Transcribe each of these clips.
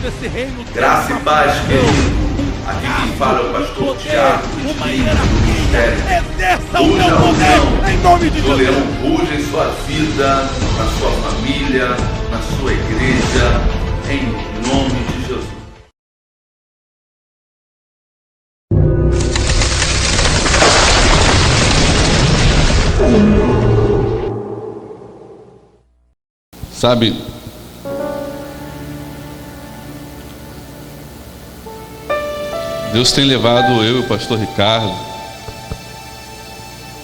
desse reino. Graça e paz, querido. Aqui quem fala é o pastor Tiago. Uma hierarquia. Exerça o teu poder em nome de O Jesus. leão ruge em sua vida, na sua família, na sua igreja, em nome de Jesus. Sabe, Deus tem levado eu e o pastor Ricardo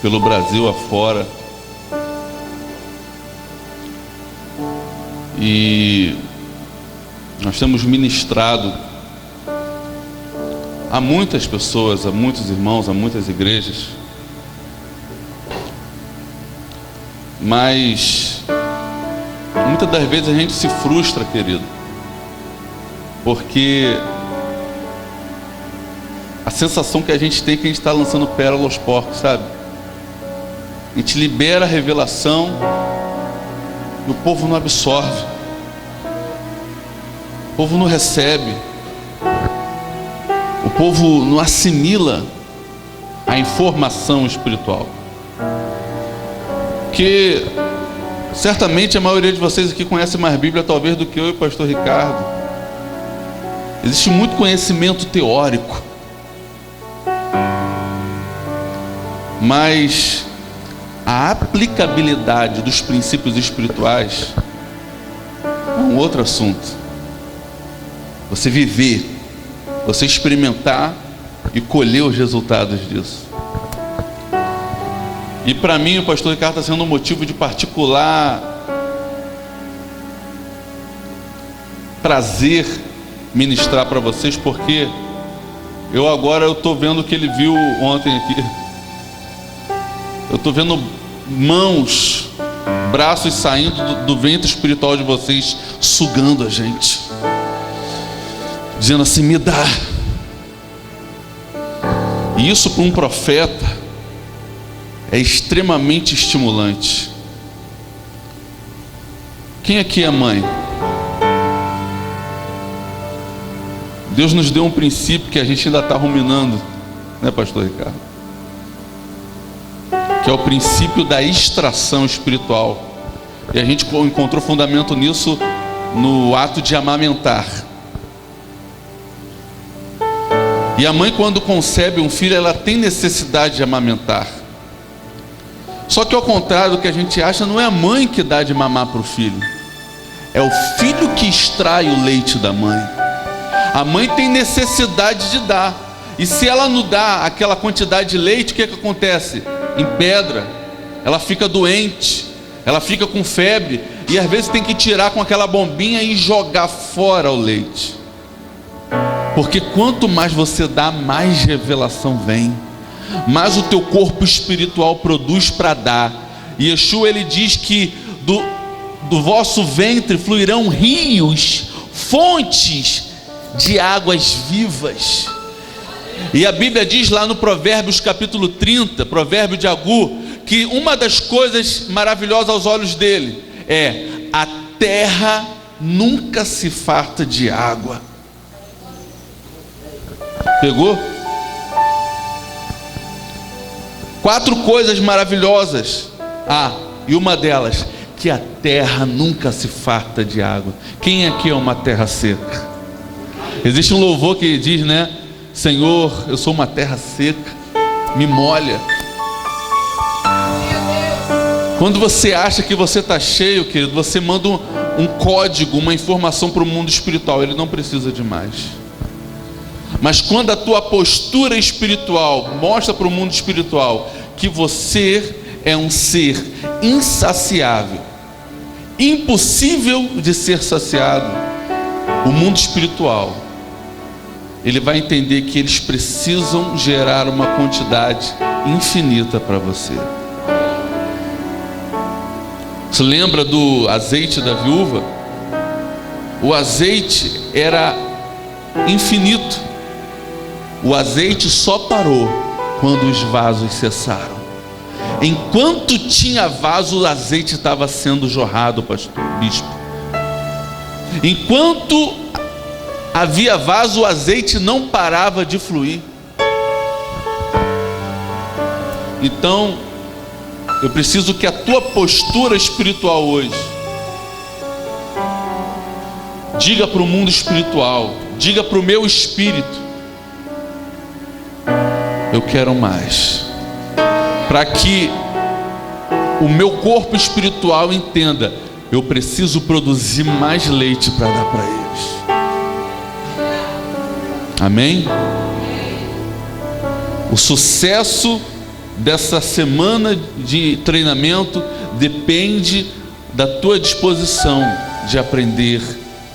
pelo Brasil afora, e nós temos ministrado a muitas pessoas, a muitos irmãos, a muitas igrejas, mas muitas das vezes a gente se frustra, querido, porque a sensação que a gente tem é que a gente está lançando pérola aos porcos, sabe? A gente libera a revelação e o povo não absorve, o povo não recebe, o povo não assimila a informação espiritual. Porque certamente a maioria de vocês aqui conhece mais Bíblia talvez do que eu e o pastor Ricardo. Existe muito conhecimento teórico, mas a aplicabilidade dos princípios espirituais é um outro assunto. Você viver, você experimentar e colher os resultados disso. E para mim o pastor Ricardo está sendo um motivo de particular prazer ministrar para vocês, porque eu estou vendo o que ele viu ontem aqui. Eu estou vendo mãos, braços saindo do ventre espiritual de vocês, sugando a gente, dizendo assim: me dá. E isso para um profeta é extremamente estimulante. Quem aqui é mãe? Deus nos deu um princípio que a gente ainda está ruminando, né, pastor Ricardo? Que é o princípio da extração espiritual. E a gente encontrou fundamento nisso no ato de amamentar. E a mãe, quando concebe um filho, ela tem necessidade de amamentar. Só que ao contrário do que a gente acha, não é a mãe que dá de mamar para o filho, é o filho que extrai o leite da mãe. A mãe tem necessidade de dar, e se ela não dá aquela quantidade de leite, o que acontece? Empedra, ela fica doente, ela fica com febre, e às vezes tem que tirar com aquela bombinha e jogar fora o leite. Porque quanto mais você dá, mais revelação vem, mais o teu corpo espiritual produz para dar. E Yeshua, ele diz que do vosso ventre fluirão rios, fontes de águas vivas. E a Bíblia diz lá no Provérbios capítulo 30, provérbio de Agur, que uma das coisas maravilhosas aos olhos dele é: a terra nunca se farta de água. Pegou? 4 coisas maravilhosas. E uma delas, que a terra nunca se farta de água. Quem aqui é uma terra seca? Existe um louvor que diz, né? Senhor, eu sou uma terra seca, me molha. Quando você acha que você está cheio, querido, você manda um código, uma informação para o mundo espiritual. Ele não precisa de mais. Mas quando a tua postura espiritual mostra para o mundo espiritual que você é um ser insaciável, impossível de ser saciado, o mundo espiritual, ele vai entender que eles precisam gerar uma quantidade infinita para você. Você lembra do azeite da viúva? O azeite era infinito. O azeite só parou quando os vasos cessaram. Enquanto tinha vaso, o azeite estava sendo jorrado, pastor, bispo. Enquanto havia vaso, o azeite não parava de fluir. Então, eu preciso que a tua postura espiritual hoje diga para o mundo espiritual, diga para o meu espírito: eu quero mais. Para que o meu corpo espiritual entenda: eu preciso produzir mais leite para dar para eles. Amém? O sucesso dessa semana de treinamento depende da tua disposição de aprender,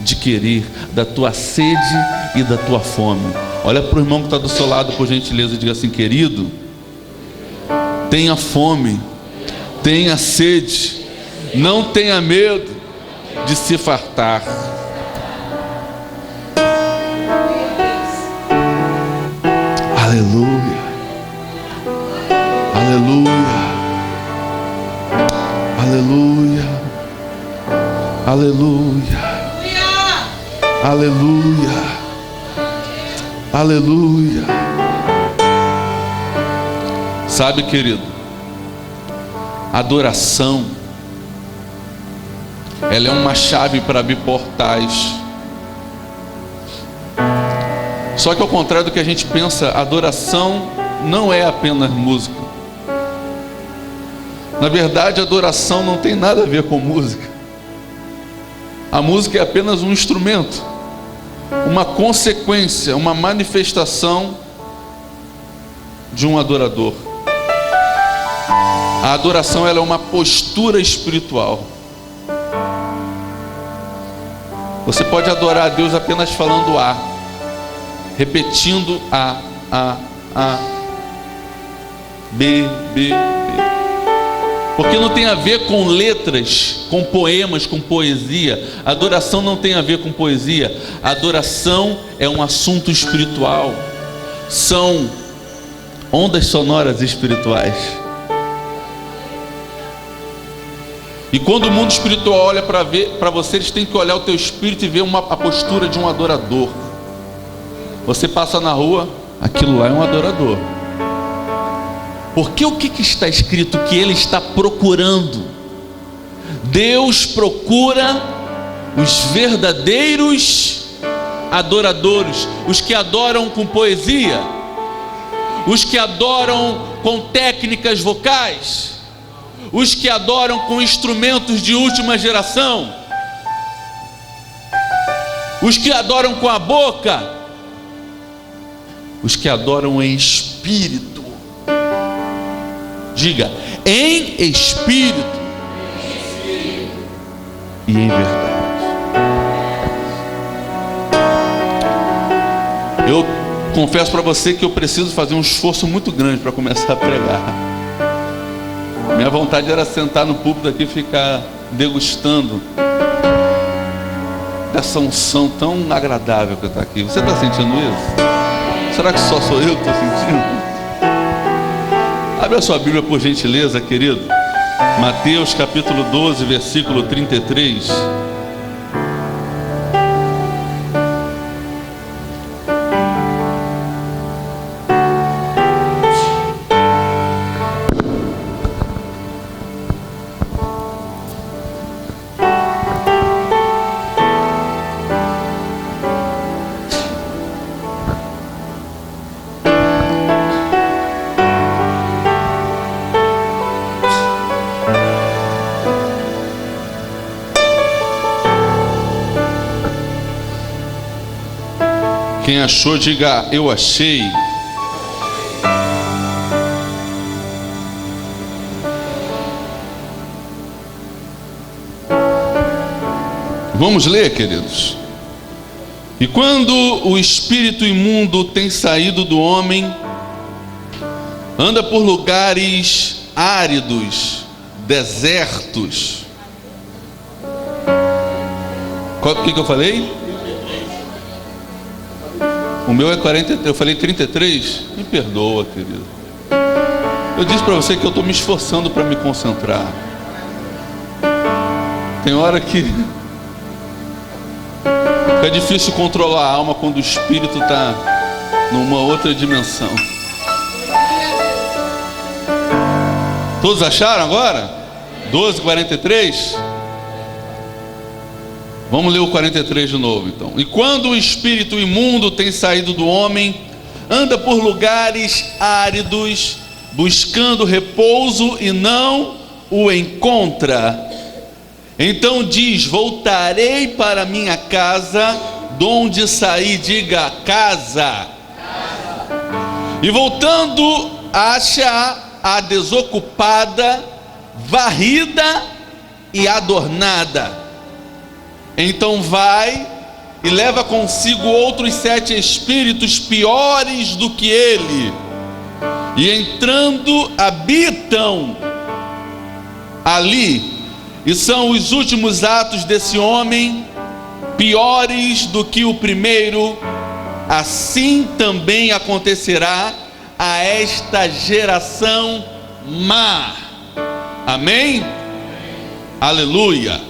de querer, da tua sede e da tua fome. Olha para o irmão que está do seu lado, por gentileza, e diga assim: querido, tenha fome, tenha sede, não tenha medo de se fartar. Aleluia, aleluia, aleluia, aleluia, aleluia, aleluia. Sabe, querido, adoração, ela é uma chave para abrir portais. Só que ao contrário do que a gente pensa, adoração não é apenas música. Na verdade, adoração não tem nada a ver com música. A música é apenas um instrumento, uma consequência, uma manifestação de um adorador. A adoração, ela é uma postura espiritual. Você pode adorar a Deus apenas falando A, repetindo A, B, B, B. Porque não tem a ver com letras, com poemas, com poesia. A adoração não tem a ver com poesia. A adoração é um assunto espiritual. São ondas sonoras espirituais. E quando o mundo espiritual olha para você, eles têm que olhar o teu espírito e ver a postura de um adorador. Você passa na rua, aquilo lá é um adorador. Porque o que está escrito que ele está procurando? Deus procura os verdadeiros adoradores, os que adoram com poesia, os que adoram com técnicas vocais, os que adoram com instrumentos de última geração, os que adoram com a boca, os que adoram em espírito. Diga: em espírito e em verdade. Eu confesso para você que eu preciso fazer um esforço muito grande para começar a pregar. Minha vontade era sentar no púlpito aqui e ficar degustando dessa unção tão agradável que está aqui. Você está sentindo isso? Será que só sou eu que estou sentindo? Abre a sua Bíblia, por gentileza, querido. Mateus capítulo 12, versículo 33. Quem achou, diga: eu achei. Vamos ler, queridos. E quando o espírito imundo tem saído do homem, anda por lugares áridos, desertos. O que eu falei? O meu é 43, eu falei 33? Me perdoa, querido. Eu disse para você que eu estou me esforçando para me concentrar. Tem hora que Fica difícil controlar a alma quando o espírito está numa outra dimensão. Todos acharam agora? 12:43. Vamos ler o 43 de novo então. E quando o espírito imundo tem saído do homem, anda por lugares áridos, buscando repouso e não o encontra. Então diz: voltarei para minha casa, de onde saí. Diga: casa. E voltando, acha-a desocupada, varrida e adornada. Então vai e leva consigo outros 7 espíritos piores do que ele, e entrando habitam ali. E são os últimos atos desse homem, piores do que o primeiro. Assim também acontecerá a esta geração má. Amém? Aleluia.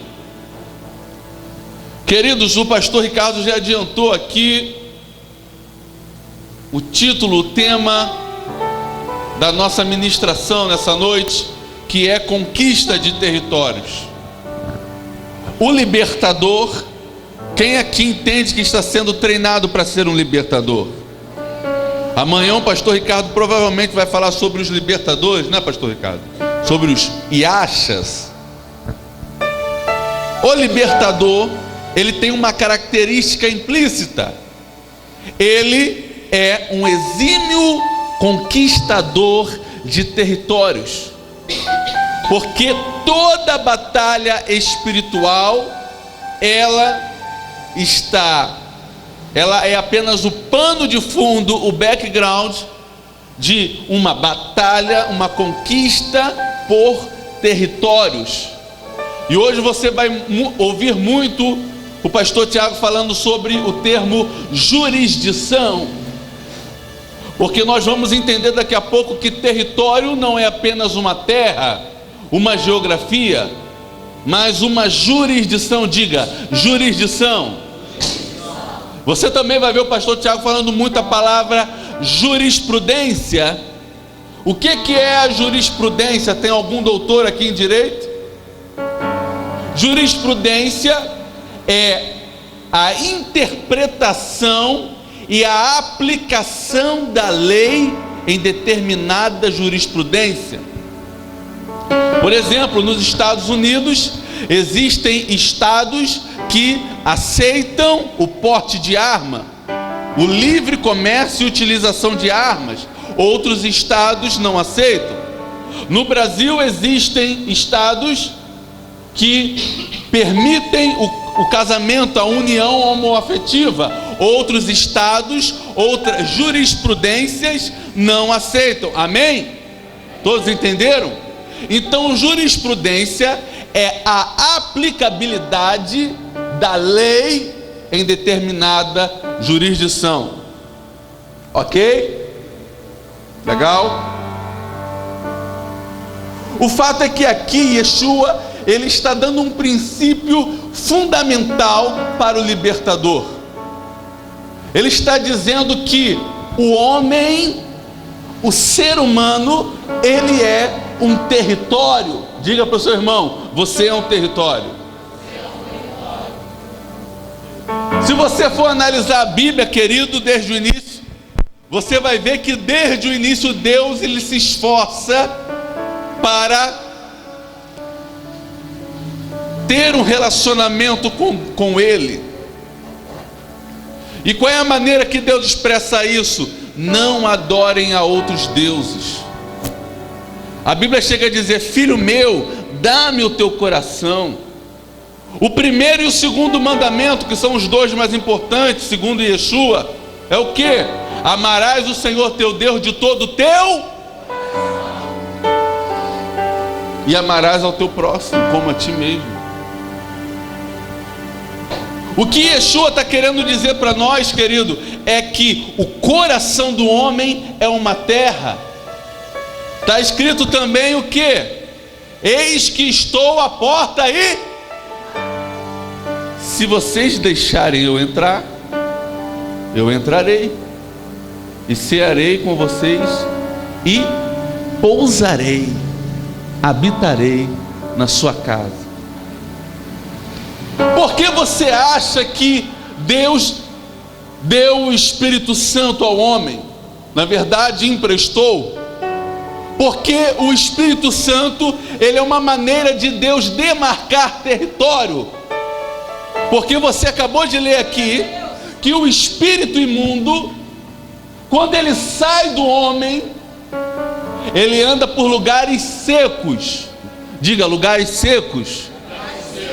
Queridos, o pastor Ricardo já adiantou aqui o título, o tema da nossa ministração nessa noite, que é conquista de territórios. O libertador, quem aqui entende que está sendo treinado para ser um libertador? Amanhã o pastor Ricardo provavelmente vai falar sobre os libertadores, né, pastor Ricardo? Sobre os Iachas. O libertador, ele tem uma característica implícita. Ele é um exímio conquistador de territórios. Porque toda batalha espiritual, ela é apenas o pano de fundo, o background de uma batalha, uma conquista por territórios. E hoje você vai ouvir muito o pastor Tiago falando sobre o termo jurisdição, porque nós vamos entender daqui a pouco que território não é apenas uma terra, uma geografia, mas uma jurisdição. Diga: jurisdição. Você também vai ver o pastor Tiago falando muito a palavra jurisprudência. O que é a jurisprudência? Tem algum doutor aqui em direito? Jurisprudência é a interpretação e a aplicação da lei em determinada jurisprudência. Por exemplo, nos Estados Unidos existem estados que aceitam o porte de arma, o livre comércio e utilização de armas. Outros estados não aceitam. No Brasil existem estados que permitem o casamento, a união homoafetiva. Outros estados, outras jurisprudências não aceitam. Amém? Todos entenderam? Então, jurisprudência é a aplicabilidade da lei em determinada jurisdição. Ok? Legal? O fato é que aqui Yeshua, ele está dando um princípio fundamental para o libertador. Ele está dizendo que o homem, o ser humano, ele é um território. Diga para o seu irmão: você é um território. Se você for analisar a Bíblia, querido, desde o início, você vai ver que desde o início Deus, ele se esforça para ter um relacionamento com Ele. E qual é a maneira que Deus expressa isso? Não adorem a outros deuses. A Bíblia chega a dizer: filho meu, dá-me o teu coração. O primeiro e o segundo mandamento, que são os dois mais importantes, segundo Yeshua, é o que? Amarás o Senhor teu Deus de todo o teu, e amarás ao teu próximo como a ti mesmo. O que Yeshua está querendo dizer para nós, querido, é que o coração do homem é uma terra. Está escrito também o que? Eis que estou à porta e... se vocês deixarem eu entrar, eu entrarei e cearei com vocês e pousarei, habitarei na sua casa. Por que você acha que Deus deu o Espírito Santo ao homem? Na verdade, emprestou. Porque o Espírito Santo, ele é uma maneira de Deus demarcar território. Porque você acabou de ler aqui que o espírito imundo, quando ele sai do homem, ele anda por lugares secos. Diga, lugares secos.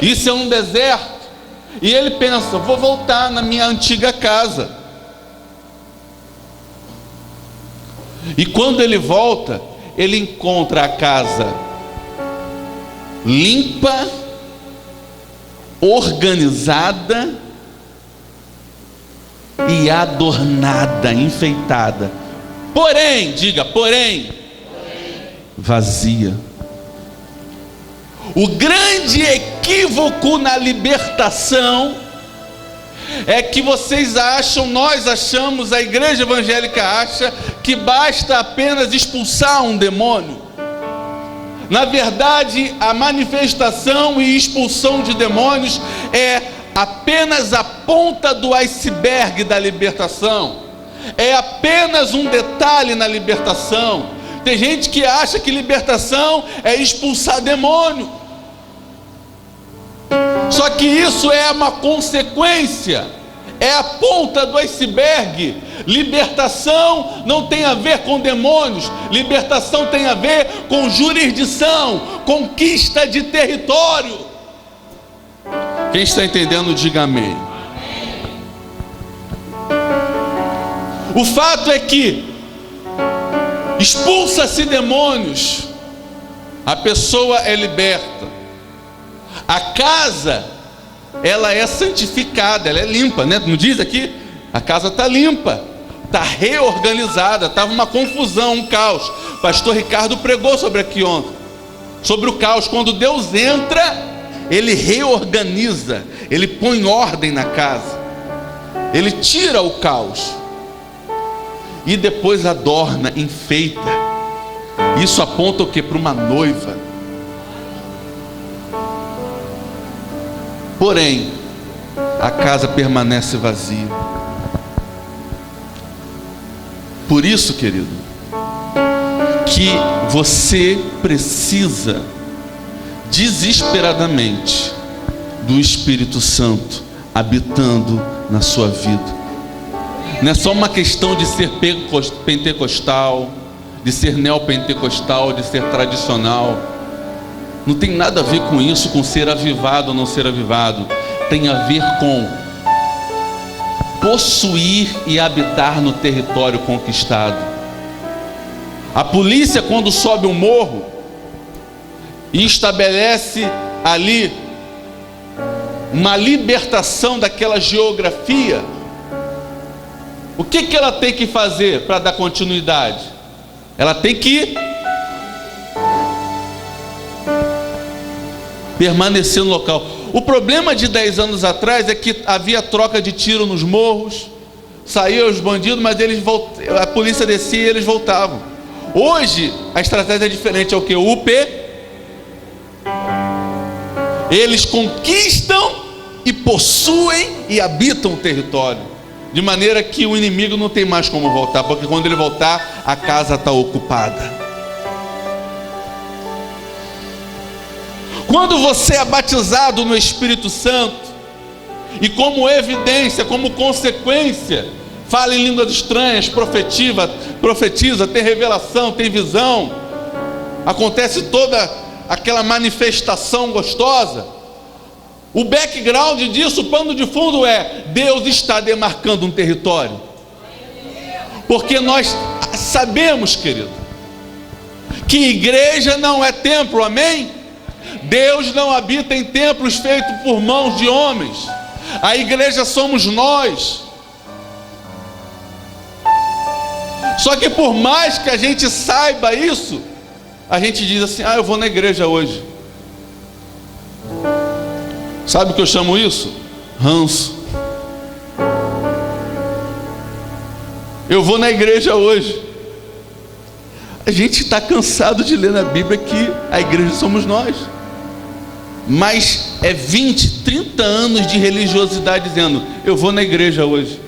Isso é um deserto. E ele pensa, vou voltar na minha antiga casa. E quando ele volta, ele encontra a casa limpa, organizada e adornada, enfeitada. Porém, diga, porém, vazia. O grande equívoco na libertação é que vocês acham, nós achamos, a igreja evangélica acha que basta apenas expulsar um demônio. Na verdade, a manifestação e expulsão de demônios é apenas a ponta do iceberg da libertação. É apenas um detalhe na libertação. Tem gente que acha que libertação é expulsar demônio. Só que isso é uma consequência, é a ponta do iceberg. Libertação não tem a ver com demônios, libertação tem a ver com jurisdição, conquista de território. Quem está entendendo, diga amém. O fato é que expulsa-se demônios, a pessoa é liberta. A casa, ela é santificada, ela é limpa, né? Não diz aqui? A casa está limpa, está reorganizada. Estava uma confusão, um caos. Pastor Ricardo pregou sobre aqui ontem, sobre o caos. Quando Deus entra, Ele reorganiza, Ele põe ordem na casa, Ele tira o caos e depois adorna, enfeita. Isso aponta o que? Para uma noiva. Porém, a casa permanece vazia. Por isso, querido, que você precisa desesperadamente do Espírito Santo habitando na sua vida. Não é só uma questão de ser pentecostal, de ser neopentecostal, de ser tradicional. Não tem nada a ver com isso, com ser avivado ou não ser avivado. Tem a ver com possuir e habitar no território conquistado. A polícia, quando sobe um morro e estabelece ali uma libertação daquela geografia, o que ela tem que fazer para dar continuidade? Ela tem que permanecer no local. O problema de 10 anos atrás é que havia troca de tiro nos morros, saíam os bandidos, mas a polícia descia e eles voltavam. Hoje a estratégia é diferente. É o que? O UP. Eles conquistam e possuem e habitam o território, de maneira que o inimigo não tem mais como voltar, porque quando ele voltar, a casa está ocupada. Quando você é batizado no Espírito Santo, e como evidência, como consequência, fala em línguas estranhas, profetiza, tem revelação, tem visão, acontece toda aquela manifestação gostosa. O background disso, o pano de fundo é: Deus está demarcando um território. Porque nós sabemos, querido, que igreja não é templo, amém? Deus não habita em templos feitos por mãos de homens. A igreja somos nós. Só que por mais que a gente saiba isso, a gente diz assim: eu vou na igreja hoje. Sabe o que eu chamo isso? ranço. Eu vou na igreja hoje. A gente está cansado de ler na Bíblia que a igreja somos nós. Mas é 20, 30 anos de religiosidade dizendo: eu vou na igreja hoje.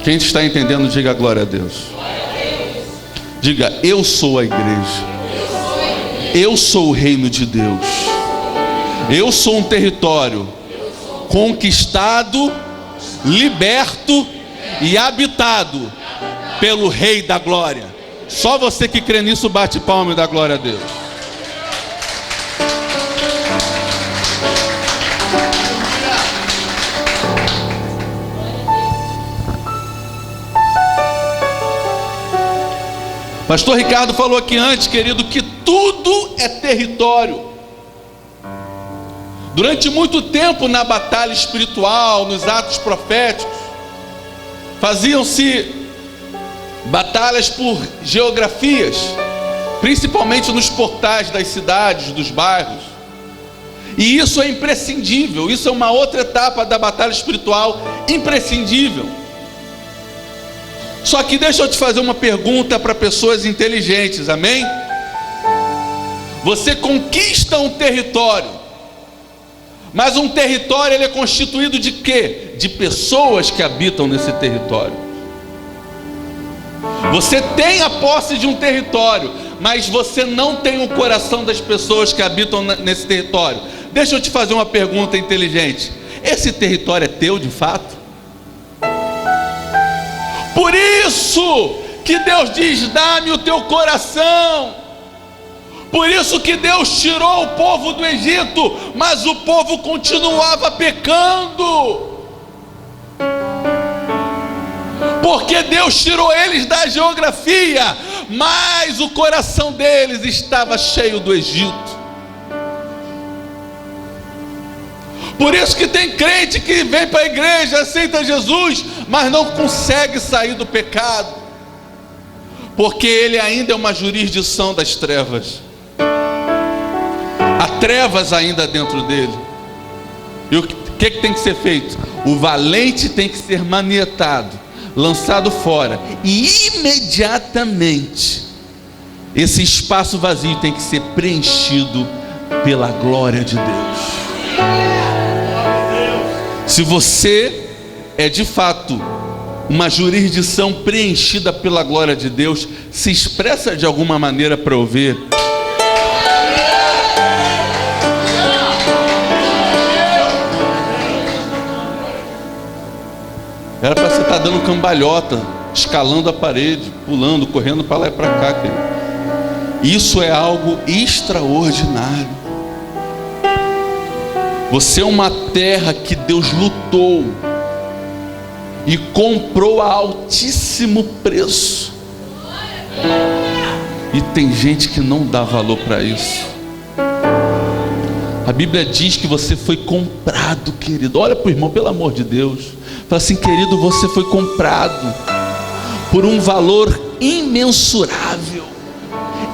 Quem está entendendo, diga glória a Deus. Diga: eu sou a igreja. Eu sou o reino de Deus. Eu sou um território conquistado, liberto e habitado pelo Rei da Glória. Só você que crê nisso bate palma e dá glória a Deus. Pastor Ricardo falou aqui antes, querido, que tudo é território. Durante muito tempo na batalha espiritual, nos atos proféticos, faziam-se batalhas por geografias, principalmente nos portais das cidades, dos bairros. E isso é imprescindível, isso é uma outra etapa da batalha espiritual imprescindível. Só que deixa eu te fazer uma pergunta para pessoas inteligentes, amém? Você conquista um território, mas um território ele é constituído de quê? De pessoas que habitam nesse território. Você tem a posse de um território, mas você não tem o coração das pessoas que habitam nesse território. Deixa eu te fazer uma pergunta inteligente: esse território é teu de fato? Por isso que Deus diz: dá-me o teu coração. Por isso que Deus tirou o povo do Egito, mas o povo continuava pecando. Porque Deus tirou eles da geografia, mas o coração deles estava cheio do Egito. Por isso que tem crente que vem para a igreja, aceita Jesus, mas não consegue sair do pecado, porque ele ainda é uma jurisdição das trevas. Há trevas ainda dentro dele. E o que tem que ser feito? O valente tem que ser manietado, lançado fora, e imediatamente esse espaço vazio tem que ser preenchido pela glória de Deus. Se você é de fato uma jurisdição preenchida pela glória de Deus, se expressa de alguma maneira para eu ver. Era para você estar dando cambalhota, escalando a parede, pulando, correndo para lá e para cá, querido. Isso é algo extraordinário. Você é uma terra que Deus lutou e comprou a altíssimo preço. E tem gente que não dá valor para isso. A Bíblia diz que você foi comprado, querido. Olha para o irmão, pelo amor de Deus. Fala assim: querido, você foi comprado por um valor imensurável,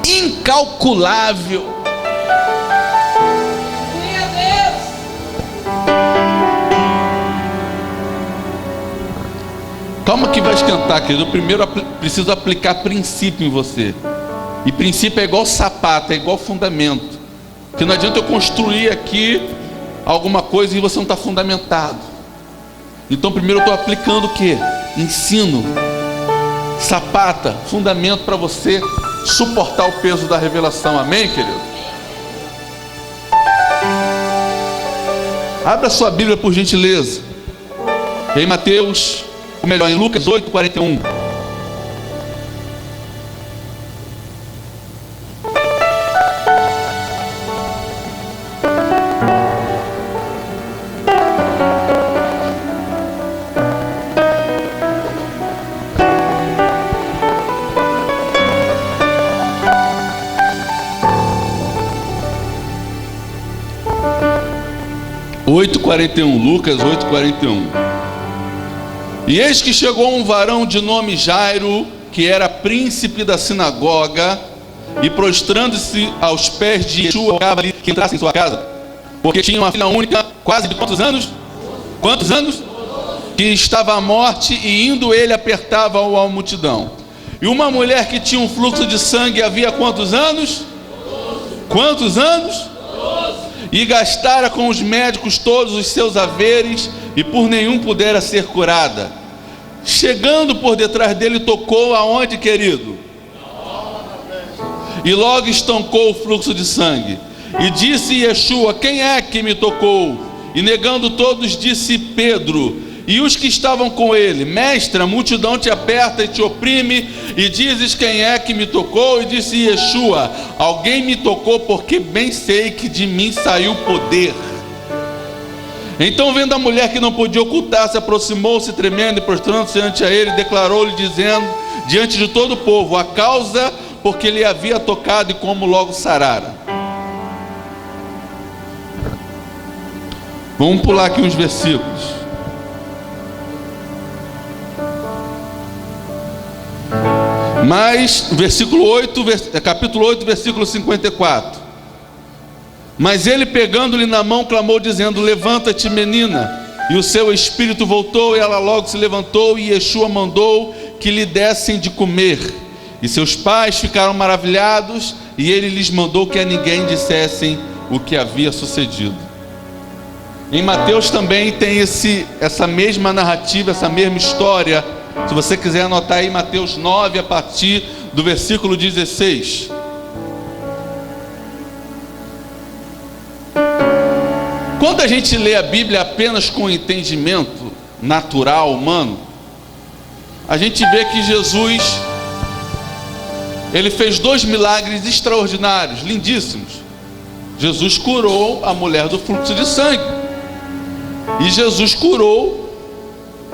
incalculável. Calma que vai esquentar, querido. Primeiro preciso aplicar princípio em você. E princípio é igual sapato, é igual fundamento. Porque não adianta eu construir aqui alguma coisa e você não está fundamentado. Então primeiro eu estou aplicando o quê? Ensino, sapata, fundamento para você suportar o peso da revelação. Amém, querido? Abra sua Bíblia por gentileza. Em Mateus, ou melhor, em Lucas 8:41. Lucas 8:41. E eis que chegou um varão de nome Jairo, que era príncipe da sinagoga, e prostrando-se aos pés de Yeshua, que entrasse em sua casa. porque tinha uma filha única, quase de quantos anos? Quantos anos? Que estava à morte, e indo ele apertava-o à multidão. E uma mulher que tinha um fluxo de sangue havia quantos anos? Quantos anos? E gastara com os médicos todos os seus haveres, e por nenhum pudera ser curada. Chegando por detrás dele, tocou aonde, querido? E logo estancou o fluxo de sangue. E disse Yeshua: quem é que me tocou? E negando todos, disse Pedro e os que estavam com ele: mestre, a multidão te aperta e te oprime, e dizes: quem é que me tocou? E disse Yeshua: alguém me tocou, porque bem sei que de mim saiu poder. Então, vendo a mulher que não podia ocultar-se, aproximou-se tremendo e prostrando-se ante a ele, declarou-lhe, dizendo diante de todo o povo a causa porque ele havia tocado e como logo sarara. Vamos pular aqui uns versículos. Mas, versículo 8, capítulo 8, versículo 54. Mas ele, pegando-lhe na mão, clamou, dizendo: levanta-te, menina. E o seu espírito voltou, e ela logo se levantou, e Yeshua mandou que lhe dessem de comer. E seus pais ficaram maravilhados, e ele lhes mandou que a ninguém dissessem o que havia sucedido. Em Mateus também tem essa mesma narrativa, essa mesma história. Se você quiser anotar aí, Mateus 9, a partir do versículo 16. Quando a gente lê a Bíblia apenas com entendimento natural, humano, a gente vê que Jesus, ele fez 2 milagres extraordinários, lindíssimos. Jesus curou a mulher do fluxo de sangue, e Jesus curou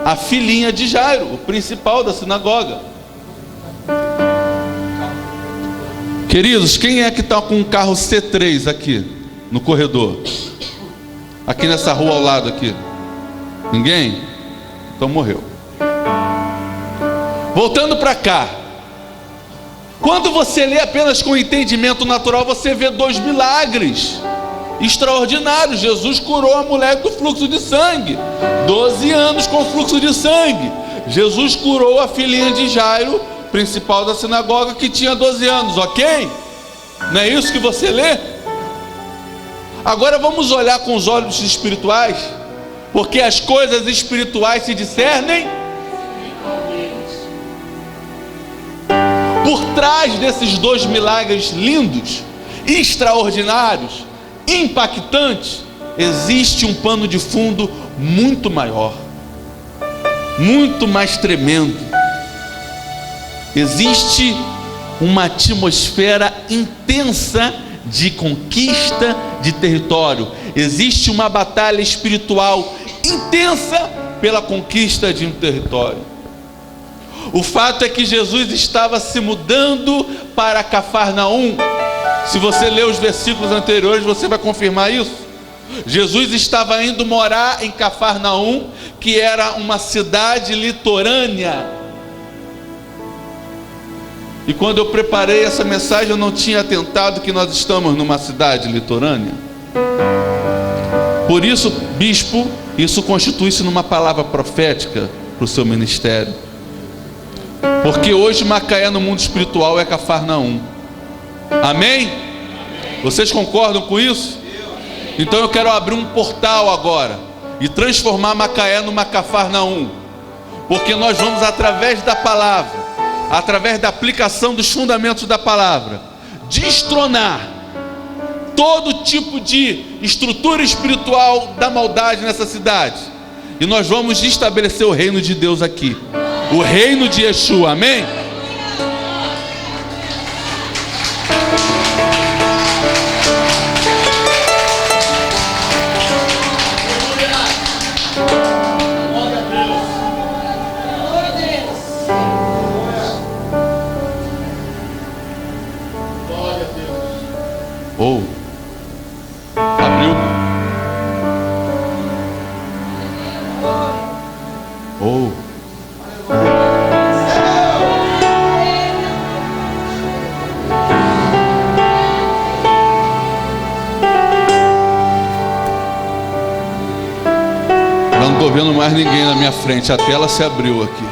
a filhinha de Jairo, o principal da sinagoga. Queridos, quem é que está com um carro C3 aqui no corredor? Aqui nessa rua ao lado aqui? Ninguém? Então morreu. Voltando para cá, quando você lê apenas com entendimento natural, você vê 2 milagres extraordinários. Jesus curou a mulher do fluxo de sangue, 12 anos com fluxo de sangue. Jesus curou a filhinha de Jairo, principal da sinagoga, que tinha 12 anos, ok? Não é isso que você lê? Agora vamos olhar com os olhos espirituais, porque as coisas espirituais se discernem. Por trás desses 2 milagres lindos, extraordinários, impactantes, existe um pano de fundo muito maior, muito mais tremendo. Existe uma atmosfera intensa de conquista de território. Existe uma batalha espiritual intensa pela conquista de um território. O fato é que Jesus estava se mudando para Cafarnaum. Se você ler os versículos anteriores, você vai confirmar isso. Jesus estava indo morar em Cafarnaum, que era uma cidade litorânea. E quando eu preparei essa mensagem, eu não tinha atentado que nós estamos numa cidade litorânea. Por isso, bispo, isso constitui-se numa palavra profética para o seu ministério. Porque hoje Macaé no mundo espiritual é Cafarnaum. Amém? Vocês concordam com isso? Então eu quero abrir um portal agora e transformar Macaé numa Cafarnaum. Porque nós vamos, através da palavra, através da aplicação dos fundamentos da palavra, destronar todo tipo de estrutura espiritual da maldade nessa cidade. E nós vamos estabelecer o reino de Deus aqui, o reino de Yeshua, amém? Ou abriu. Ou mais ninguém na minha frente. A tela se abriu aqui.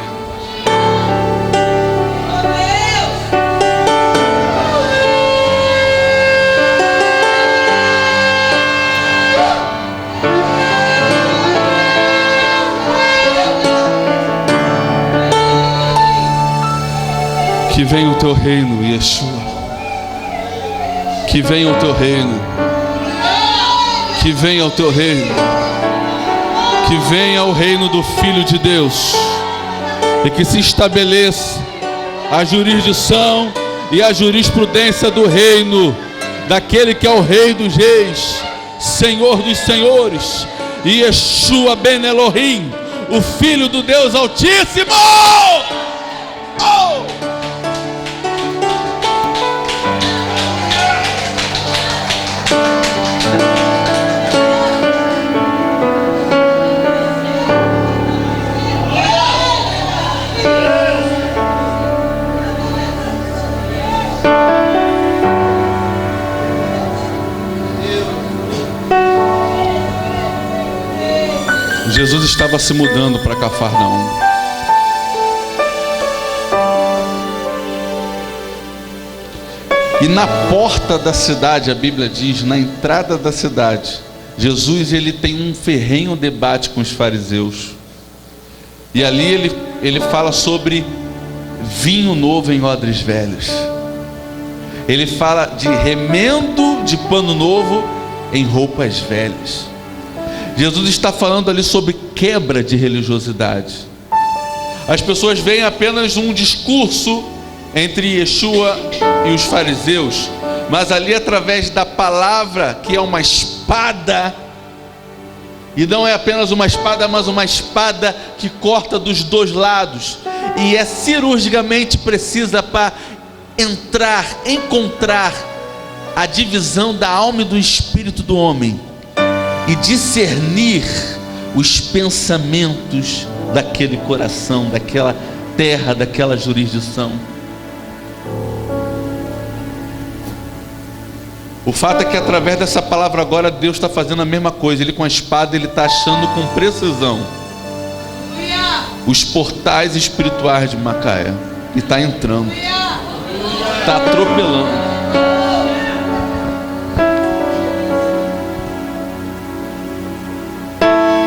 Que venha o teu reino, Yeshua. Que venha o teu reino. Que venha o teu reino. Que venha o reino do Filho de Deus. E que se estabeleça a jurisdição e a jurisprudência do reino daquele que é o Rei dos Reis, Senhor dos Senhores, Yeshua Ben Elohim, o Filho do Deus Altíssimo. Oh! Jesus estava se mudando para Cafarnaum. E na porta da cidade, a Bíblia diz, na entrada da cidade, Jesus ele tem um ferrenho debate com os fariseus. E ali ele fala sobre vinho novo em odres velhos. Ele fala de remendo de pano novo em roupas velhas. Jesus está falando ali sobre quebra de religiosidade. As pessoas veem apenas um discurso entre Yeshua e os fariseus, mas ali através da palavra, que é uma espada, e não é apenas uma espada, mas uma espada que corta dos dois lados, e é cirurgicamente precisa para encontrar a divisão da alma e do espírito do homem, e discernir os pensamentos daquele coração, daquela terra, daquela jurisdição. O fato é que através dessa palavra agora Deus está fazendo a mesma coisa. Ele com a espada, ele está achando com precisão os portais espirituais de Macaé, e está entrando, está atropelando.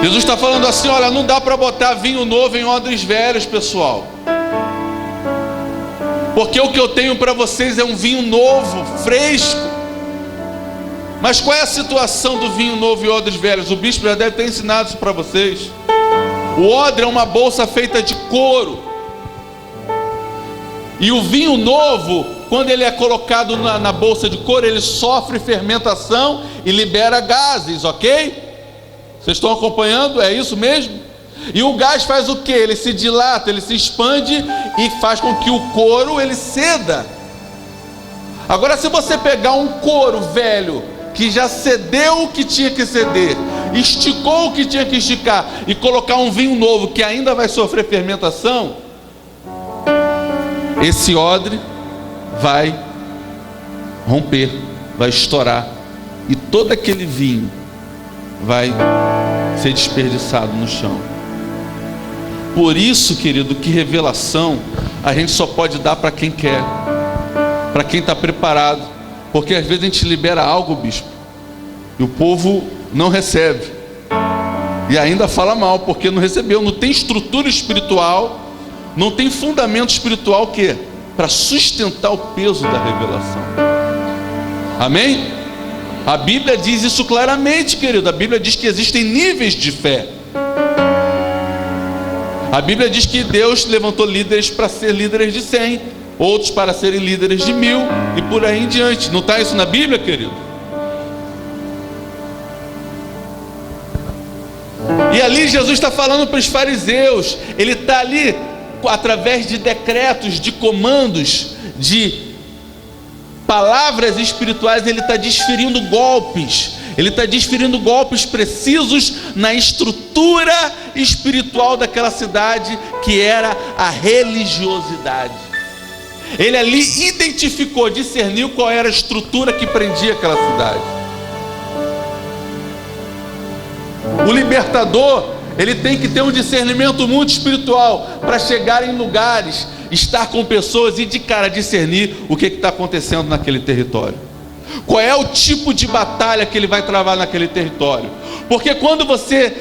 Jesus está falando assim: olha, não dá para botar vinho novo em odres velhos, pessoal, porque o que eu tenho para vocês é um vinho novo, fresco. Mas qual é a situação do vinho novo em odres velhos? O bispo já deve ter ensinado isso para vocês. O odre é uma bolsa feita de couro, e o vinho novo, quando ele é colocado na bolsa de couro, ele sofre fermentação e libera gases, ok? Vocês estão acompanhando? É isso mesmo? E o gás faz o que? Ele se dilata, ele se expande e faz com que o couro ele ceda. Agora, se você pegar um couro velho que já cedeu o que tinha que ceder, esticou o que tinha que esticar, e colocar um vinho novo que ainda vai sofrer fermentação, esse odre vai romper, vai estourar, e todo aquele vinho vai ser desperdiçado no chão. Por isso, querido, que revelação a gente só pode dar para quem quer, para quem está preparado, porque às vezes a gente libera algo, bispo, e o povo não recebe, e ainda fala mal, porque não recebeu, não tem estrutura espiritual, não tem fundamento espiritual que para sustentar o peso da revelação. Amém? A Bíblia diz isso claramente, querido. A Bíblia diz que existem níveis de fé. A Bíblia diz que Deus levantou líderes para ser líderes de 100, outros para serem líderes de 1000, e por aí em diante. Não está isso na Bíblia, querido? E ali Jesus está falando para os fariseus. Ele está ali através de decretos, de comandos, de palavras espirituais. Ele está desferindo golpes. Ele está desferindo golpes precisos na estrutura espiritual daquela cidade, que era a religiosidade. Ele ali identificou, discerniu qual era a estrutura que prendia aquela cidade. O libertador, Ele tem que ter um discernimento muito espiritual para chegar em lugares, estar com pessoas e de cara discernir o que está acontecendo naquele território. Qual é o tipo de batalha que ele vai travar naquele território? Porque quando você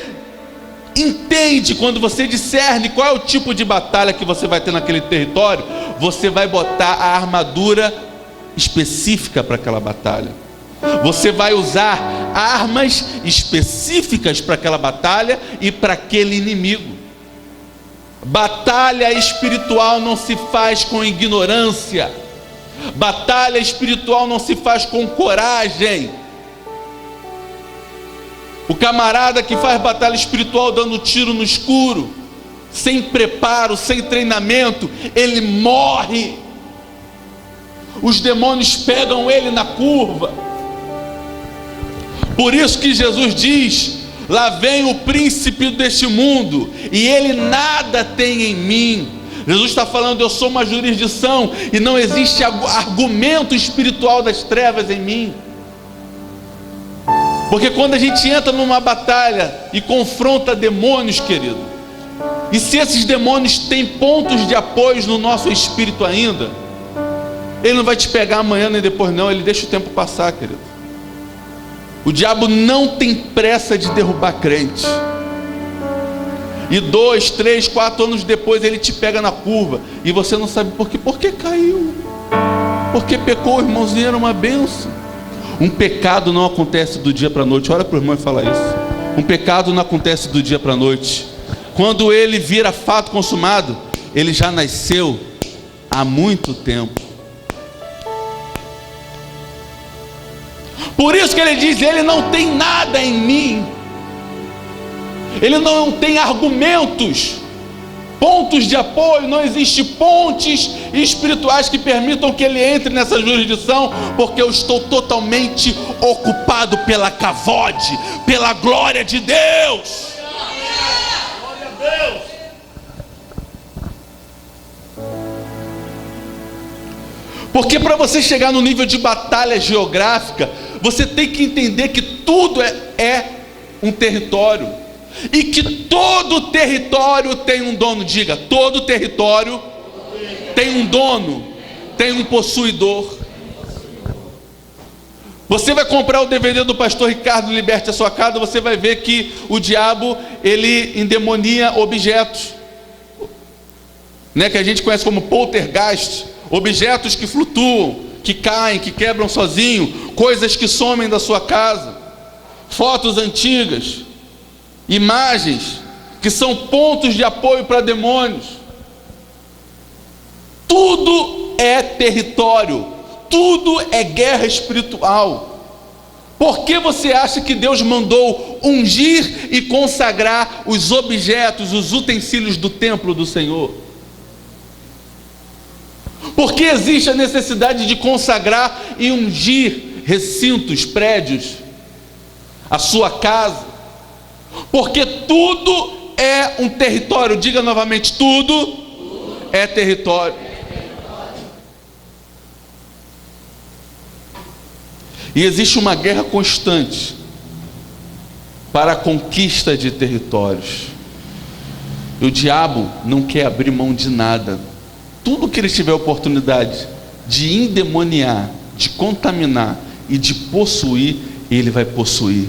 entende, quando você discerne qual é o tipo de batalha que você vai ter naquele território, você vai botar a armadura específica para aquela batalha. Você vai usar armas específicas para aquela batalha e para aquele inimigo. Batalha espiritual não se faz com ignorância. Batalha espiritual não se faz com coragem. O camarada que faz batalha espiritual dando tiro no escuro, sem preparo, sem treinamento, ele morre. Os demônios pegam ele na curva. Por isso que Jesus diz: lá vem o príncipe deste mundo, e ele nada tem em mim. Jesus está falando: eu sou uma jurisdição, e não existe argumento espiritual das trevas em mim. Porque quando a gente entra numa batalha e confronta demônios, querido, e se esses demônios têm pontos de apoio no nosso espírito ainda, ele não vai te pegar amanhã nem depois não, ele deixa o tempo passar, querido. O diabo não tem pressa de derrubar crente. E 2, 3, 4 anos depois ele te pega na curva, e você não sabe por quê. Por que caiu? Porque pecou, irmãozinho, era uma bênção. Um pecado não acontece do dia para a noite. Olha para o irmão e fala isso. Um pecado não acontece do dia para a noite. Quando ele vira fato consumado, ele já nasceu há muito tempo. Por isso que ele diz: ele não tem nada em mim. Ele não tem argumentos, pontos de apoio. Não existe pontes espirituais que permitam que ele entre nessa jurisdição, porque eu estou totalmente ocupado pela cavode, pela glória de Deus. Glória a Deus. Porque para você chegar no nível de batalha geográfica, você tem que entender que tudo é um território, e que todo território tem um dono. Diga: todo território tem um dono, tem um possuidor. Você vai comprar o DVD do pastor Ricardo Liberte a Sua Casa, você vai ver que o diabo, ele endemonia objetos, né, que a gente conhece como poltergeist, objetos que flutuam, que caem, que quebram sozinho, coisas que somem da sua casa, fotos antigas, imagens que são pontos de apoio para demônios. Tudo é território, tudo é guerra espiritual. Por que você acha que Deus mandou ungir e consagrar os objetos, os utensílios do templo do Senhor? Por que existe a necessidade de consagrar e ungir recintos, prédios, a sua casa? Porque tudo é um território. Diga novamente: tudo é território. E existe uma guerra constante para a conquista de territórios. E o diabo não quer abrir mão de nada. Tudo que ele tiver oportunidade de endemoniar, de contaminar e de possuir, ele vai possuir.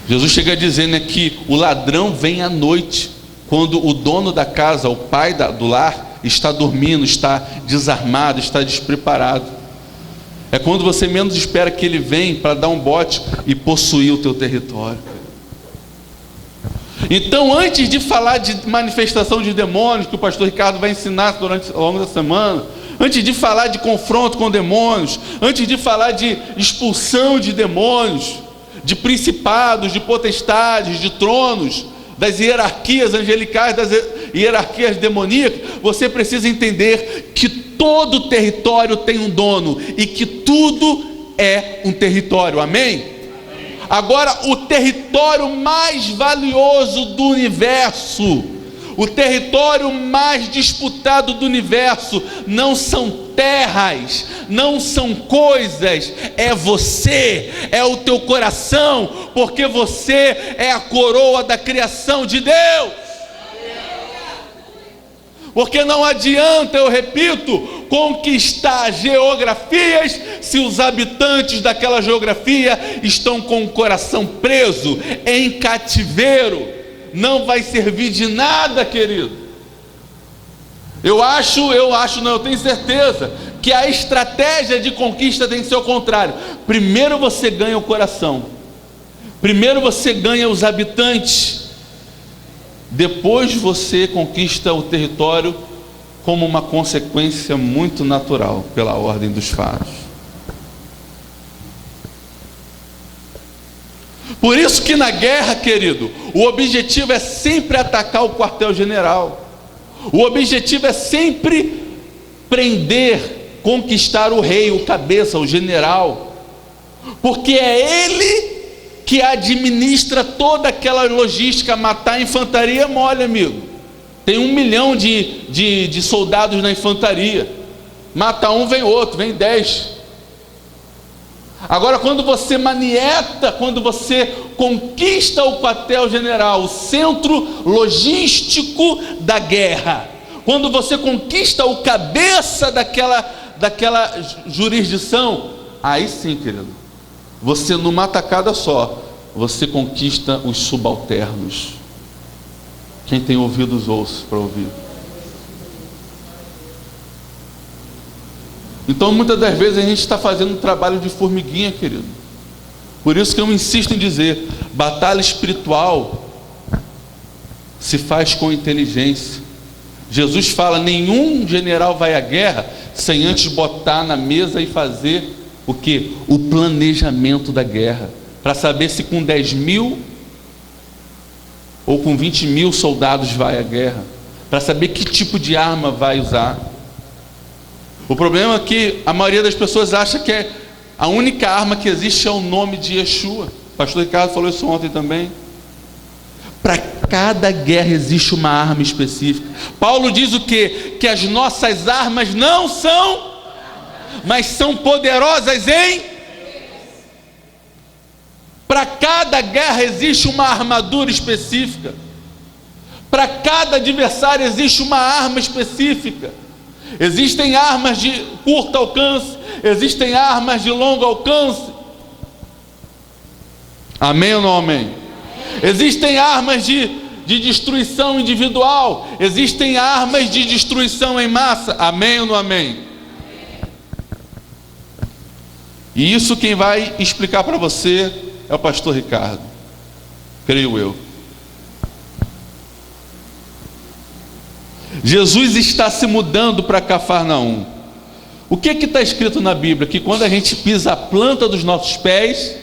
Jesus chega a dizer, né, que o ladrão vem à noite, quando o dono da casa, o pai do lar, está dormindo, está desarmado, está despreparado. É quando você menos espera que ele vem para dar um bote e possuir o teu território. Então, antes de falar de manifestação de demônios, que o pastor Ricardo vai ensinar ao longo da semana, antes de falar de confronto com demônios, antes de falar de expulsão de demônios, de principados, de potestades, de tronos, das hierarquias angelicais, das hierarquias demoníacas, você precisa entender que todo território tem um dono e que tudo é um território. Amém? Agora, o território mais valioso do universo, O território mais disputado do universo não são terras, não são coisas, é você, é o teu coração, porque você é a coroa da criação de Deus. Porque não adianta, eu repito, conquistar geografias se os habitantes daquela geografia estão com o coração preso, em cativeiro. Não vai servir de nada, querido. Eu tenho certeza que a estratégia de conquista tem que ser o contrário. Primeiro você ganha o coração, primeiro você ganha os habitantes, depois você conquista o território como uma consequência muito natural, pela ordem dos fatos. Por isso que na guerra, querido, o objetivo é sempre atacar o quartel-general. O objetivo é sempre prender, conquistar o rei, o cabeça, o general, porque é ele que administra toda aquela logística. Matar a infantaria é mole, amigo. Tem 1 milhão de soldados na infantaria. Mata um, vem outro, vem 10. Agora, quando você manieta, quando você conquista o quartel-general, o centro logístico da guerra, quando você conquista o cabeça daquela jurisdição, aí sim, querido, você numa tacada só, você conquista os subalternos. Quem tem ouvidos, ouça para ouvir. Então, muitas das vezes a gente está fazendo um trabalho de formiguinha, querido. Por isso que eu insisto em dizer: batalha espiritual se faz com inteligência. Jesus fala: nenhum general vai à guerra sem antes botar na mesa e fazer o que? O planejamento da guerra, para saber se com 10 mil ou com 20 mil soldados vai à guerra, para saber que tipo de arma vai usar. O problema é que a maioria das pessoas acha que a única arma que existe é o nome de Yeshua. O pastor Ricardo falou isso ontem também. Para cada guerra existe uma arma específica. Paulo diz o quê? Que as nossas armas não são, mas são poderosas em... Para cada guerra existe uma armadura específica. Para cada adversário existe uma arma específica. Existem armas de curto alcance, existem armas de longo alcance. Amém ou não amém? Existem armas de destruição individual, existem armas de destruição em massa. Amém ou não amém? E isso quem vai explicar para você é o pastor Ricardo, creio eu. Jesus está se mudando para Cafarnaum. O que está escrito na Bíblia? Que quando a gente pisa a planta dos nossos pés,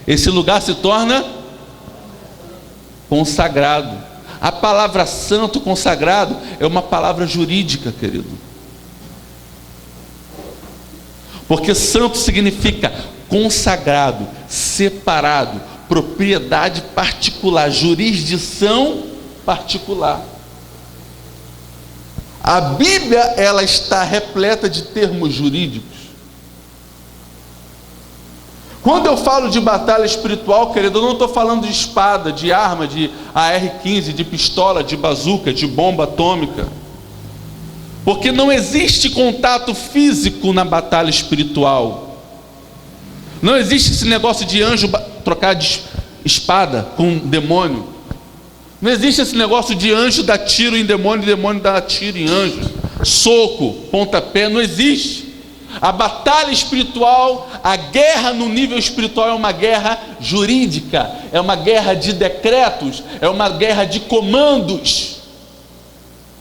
esse lugar se torna consagrado. A palavra santo, consagrado, é uma palavra jurídica, querido. Porque santo significa consagrado, separado, propriedade particular, jurisdição particular. A Bíblia, ela está repleta de termos jurídicos. Quando eu falo de batalha espiritual, querido, eu não estou falando de espada, de arma, de AR-15, de pistola, de bazuca, de bomba atômica. Porque não existe contato físico na batalha espiritual. Não existe esse negócio de anjo trocar de espada com demônio. Não existe esse negócio de anjo dar tiro em demônio e demônio dar tiro em anjo. Soco, pontapé, não existe. A batalha espiritual, a guerra no nível espiritual é uma guerra jurídica, é uma guerra de decretos, é uma guerra de comandos.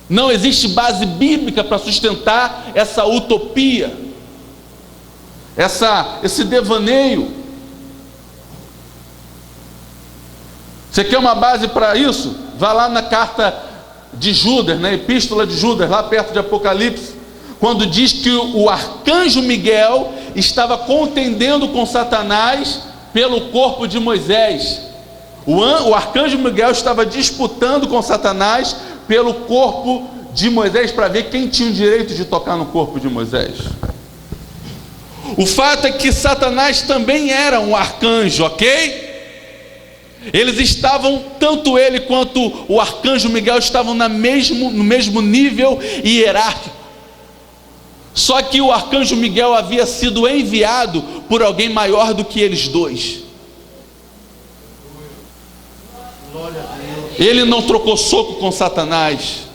Não existe base bíblica para sustentar essa utopia, esse devaneio. Você quer uma base para isso? Vá lá na carta de Judas, na epístola de Judas, lá perto de Apocalipse, quando diz que o arcanjo Miguel estava contendendo com Satanás pelo corpo de Moisés. O arcanjo Miguel estava disputando com Satanás pelo corpo de Moisés para ver quem tinha o direito de tocar no corpo de Moisés. O fato é que Satanás também era um arcanjo, ok? Eles estavam, tanto ele quanto o arcanjo Miguel estavam no mesmo nível hierárquico. Só que o arcanjo Miguel havia sido enviado por alguém maior do que eles dois. Ele não trocou soco com Satanás.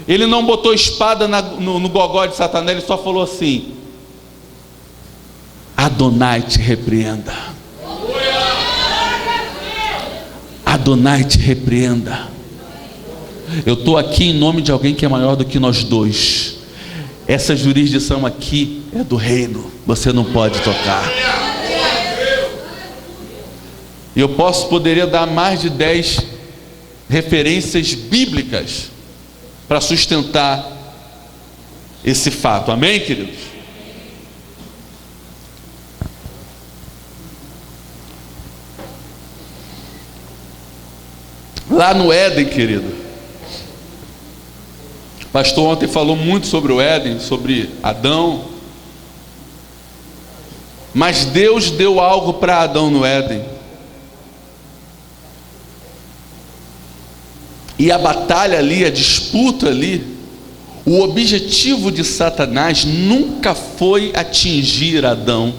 Ele não botou espada no gogó de Satanás. Ele só falou assim: Adonai te repreenda. Adonai te repreenda. Eu estou aqui em nome de alguém que é maior do que nós dois. Essa jurisdição aqui é do reino. Você não pode tocar. E eu poderia dar mais de 10 referências bíblicas para sustentar esse fato. Amém, queridos? Lá no Éden, querido, o pastor ontem falou muito sobre o Éden, sobre Adão. Mas Deus deu algo para Adão no Éden. E a batalha ali, a disputa ali, o objetivo de Satanás nunca foi atingir Adão.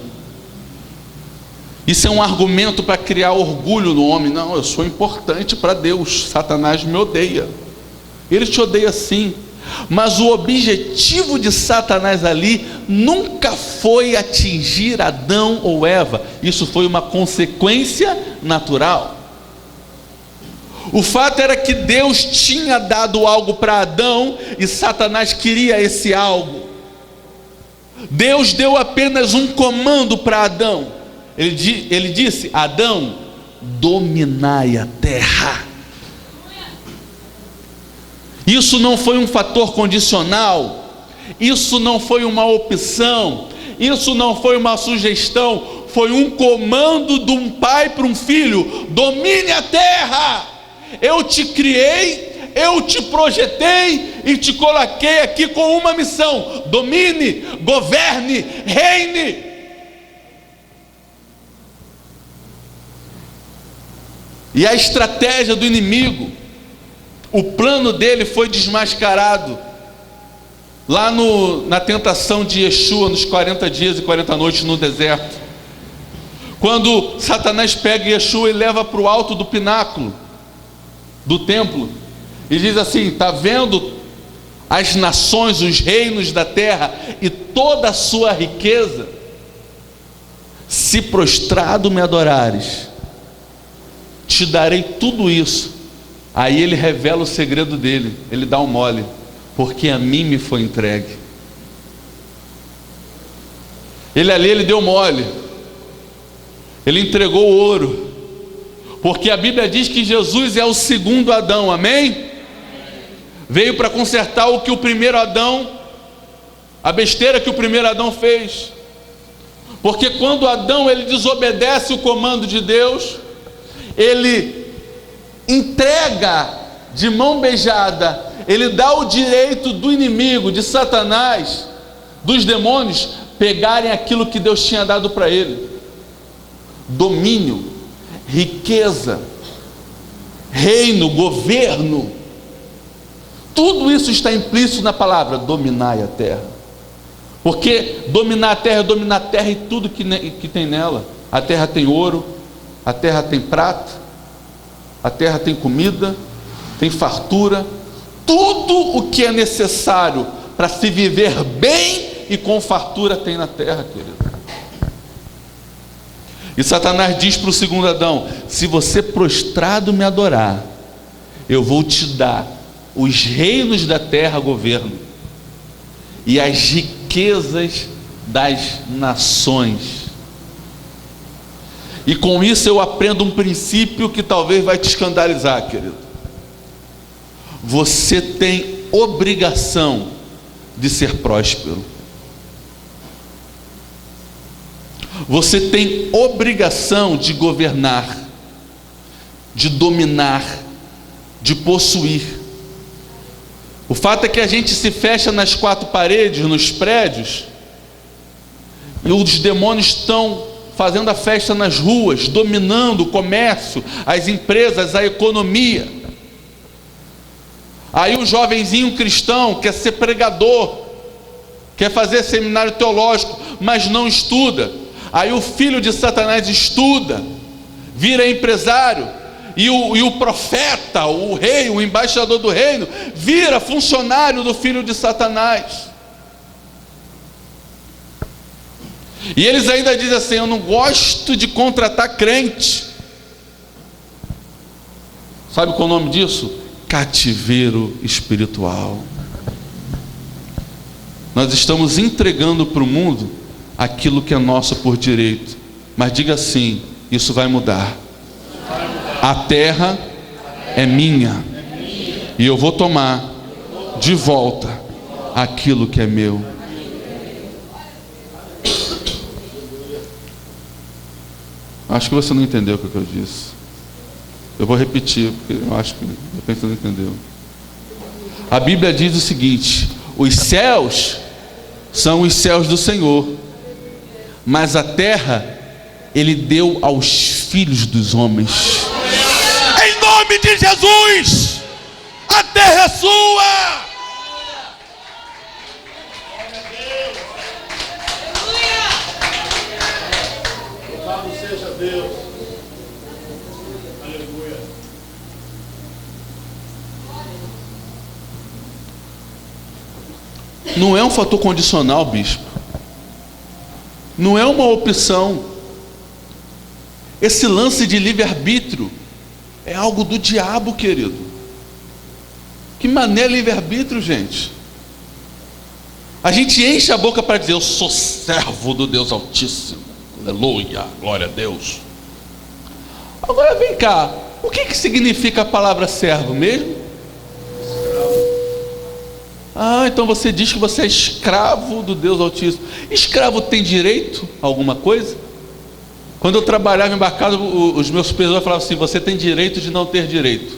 Isso é um argumento para criar orgulho no homem. Não, eu sou importante para Deus. Satanás me odeia. Ele te odeia sim. Mas o objetivo de Satanás ali nunca foi atingir Adão ou Eva. Isso foi uma consequência natural. O fato era que Deus tinha dado algo para Adão e Satanás queria esse algo. Deus deu apenas um comando para Adão. Ele disse: Adão, dominai a terra. Isso não foi um fator condicional, isso não foi uma opção, isso não foi uma sugestão, foi um comando de um pai para um filho: domine a terra. Eu te criei, eu te projetei e te coloquei aqui com uma missão: domine, governe, reine. E a estratégia do inimigo, o plano dele foi desmascarado lá na tentação de Yeshua, nos 40 dias e 40 noites no deserto. Quando Satanás pega Yeshua e leva para o alto do pináculo do templo e diz assim: está vendo as nações, os reinos da terra e toda a sua riqueza? Se prostrado me adorares, te darei tudo isso. Aí ele revela o segredo dele, ele dá um mole: porque a mim me foi entregue. Ele deu mole, ele entregou o ouro, porque a Bíblia diz que Jesus é o segundo Adão, amém? Veio para consertar o que o primeiro Adão, a besteira que o primeiro Adão fez. Porque quando Adão ele desobedece o comando de Deus, ele entrega de mão beijada, ele dá o direito do inimigo, de Satanás, dos demônios, pegarem aquilo que Deus tinha dado para ele: domínio, riqueza, reino, governo. Tudo isso está implícito na palavra dominai a terra. Porque dominar a terra é dominar a terra e tudo que tem nela. A terra tem ouro, a terra tem prata, a terra tem comida, tem fartura, tudo o que é necessário para se viver bem e com fartura tem na terra, querido. E Satanás diz para o segundo Adão: se você prostrado me adorar, eu vou te dar os reinos da terra, governo, e as riquezas das nações. E com isso eu aprendo um princípio que talvez vai te escandalizar, querido. Você tem obrigação de ser próspero. Você tem obrigação de governar, de dominar, de possuir. O fato é que a gente se fecha nas quatro paredes, nos prédios, e os demônios estão fazendo a festa nas ruas, dominando o comércio, as empresas, a economia. Aí o jovenzinho cristão quer ser pregador, quer fazer seminário teológico, mas não estuda. Aí o filho de Satanás estuda, vira empresário, e o profeta, o rei, o embaixador do reino, vira funcionário do filho de Satanás. E eles ainda dizem assim: eu não gosto de contratar crente. Sabe qual é o nome disso? Cativeiro espiritual. Nós estamos entregando para o mundo aquilo que é nosso por direito. Mas diga assim: isso vai mudar. A terra é minha, e eu vou tomar de volta aquilo que é meu. Acho que você não entendeu o que eu disse. Eu vou repetir, porque eu acho que de repente você não entendeu. A Bíblia diz o seguinte: os céus são os céus do Senhor, mas a terra Ele deu aos filhos dos homens. Em nome de Jesus, a terra é sua. Louvado seja Deus. Aleluia. Não é um fator condicional, bispo. Não é uma opção. Esse lance de livre-arbítrio é algo do diabo, querido. Que mané livre-arbítrio, gente? A gente enche a boca para dizer: eu sou servo do Deus Altíssimo. Aleluia, glória a Deus. Agora vem cá, o que significa a palavra servo mesmo? Então você diz que você é escravo do Deus Altíssimo. Escravo tem direito a alguma coisa? Quando eu trabalhava embarcado, os meus supervisores falavam assim: você tem direito de não ter direito.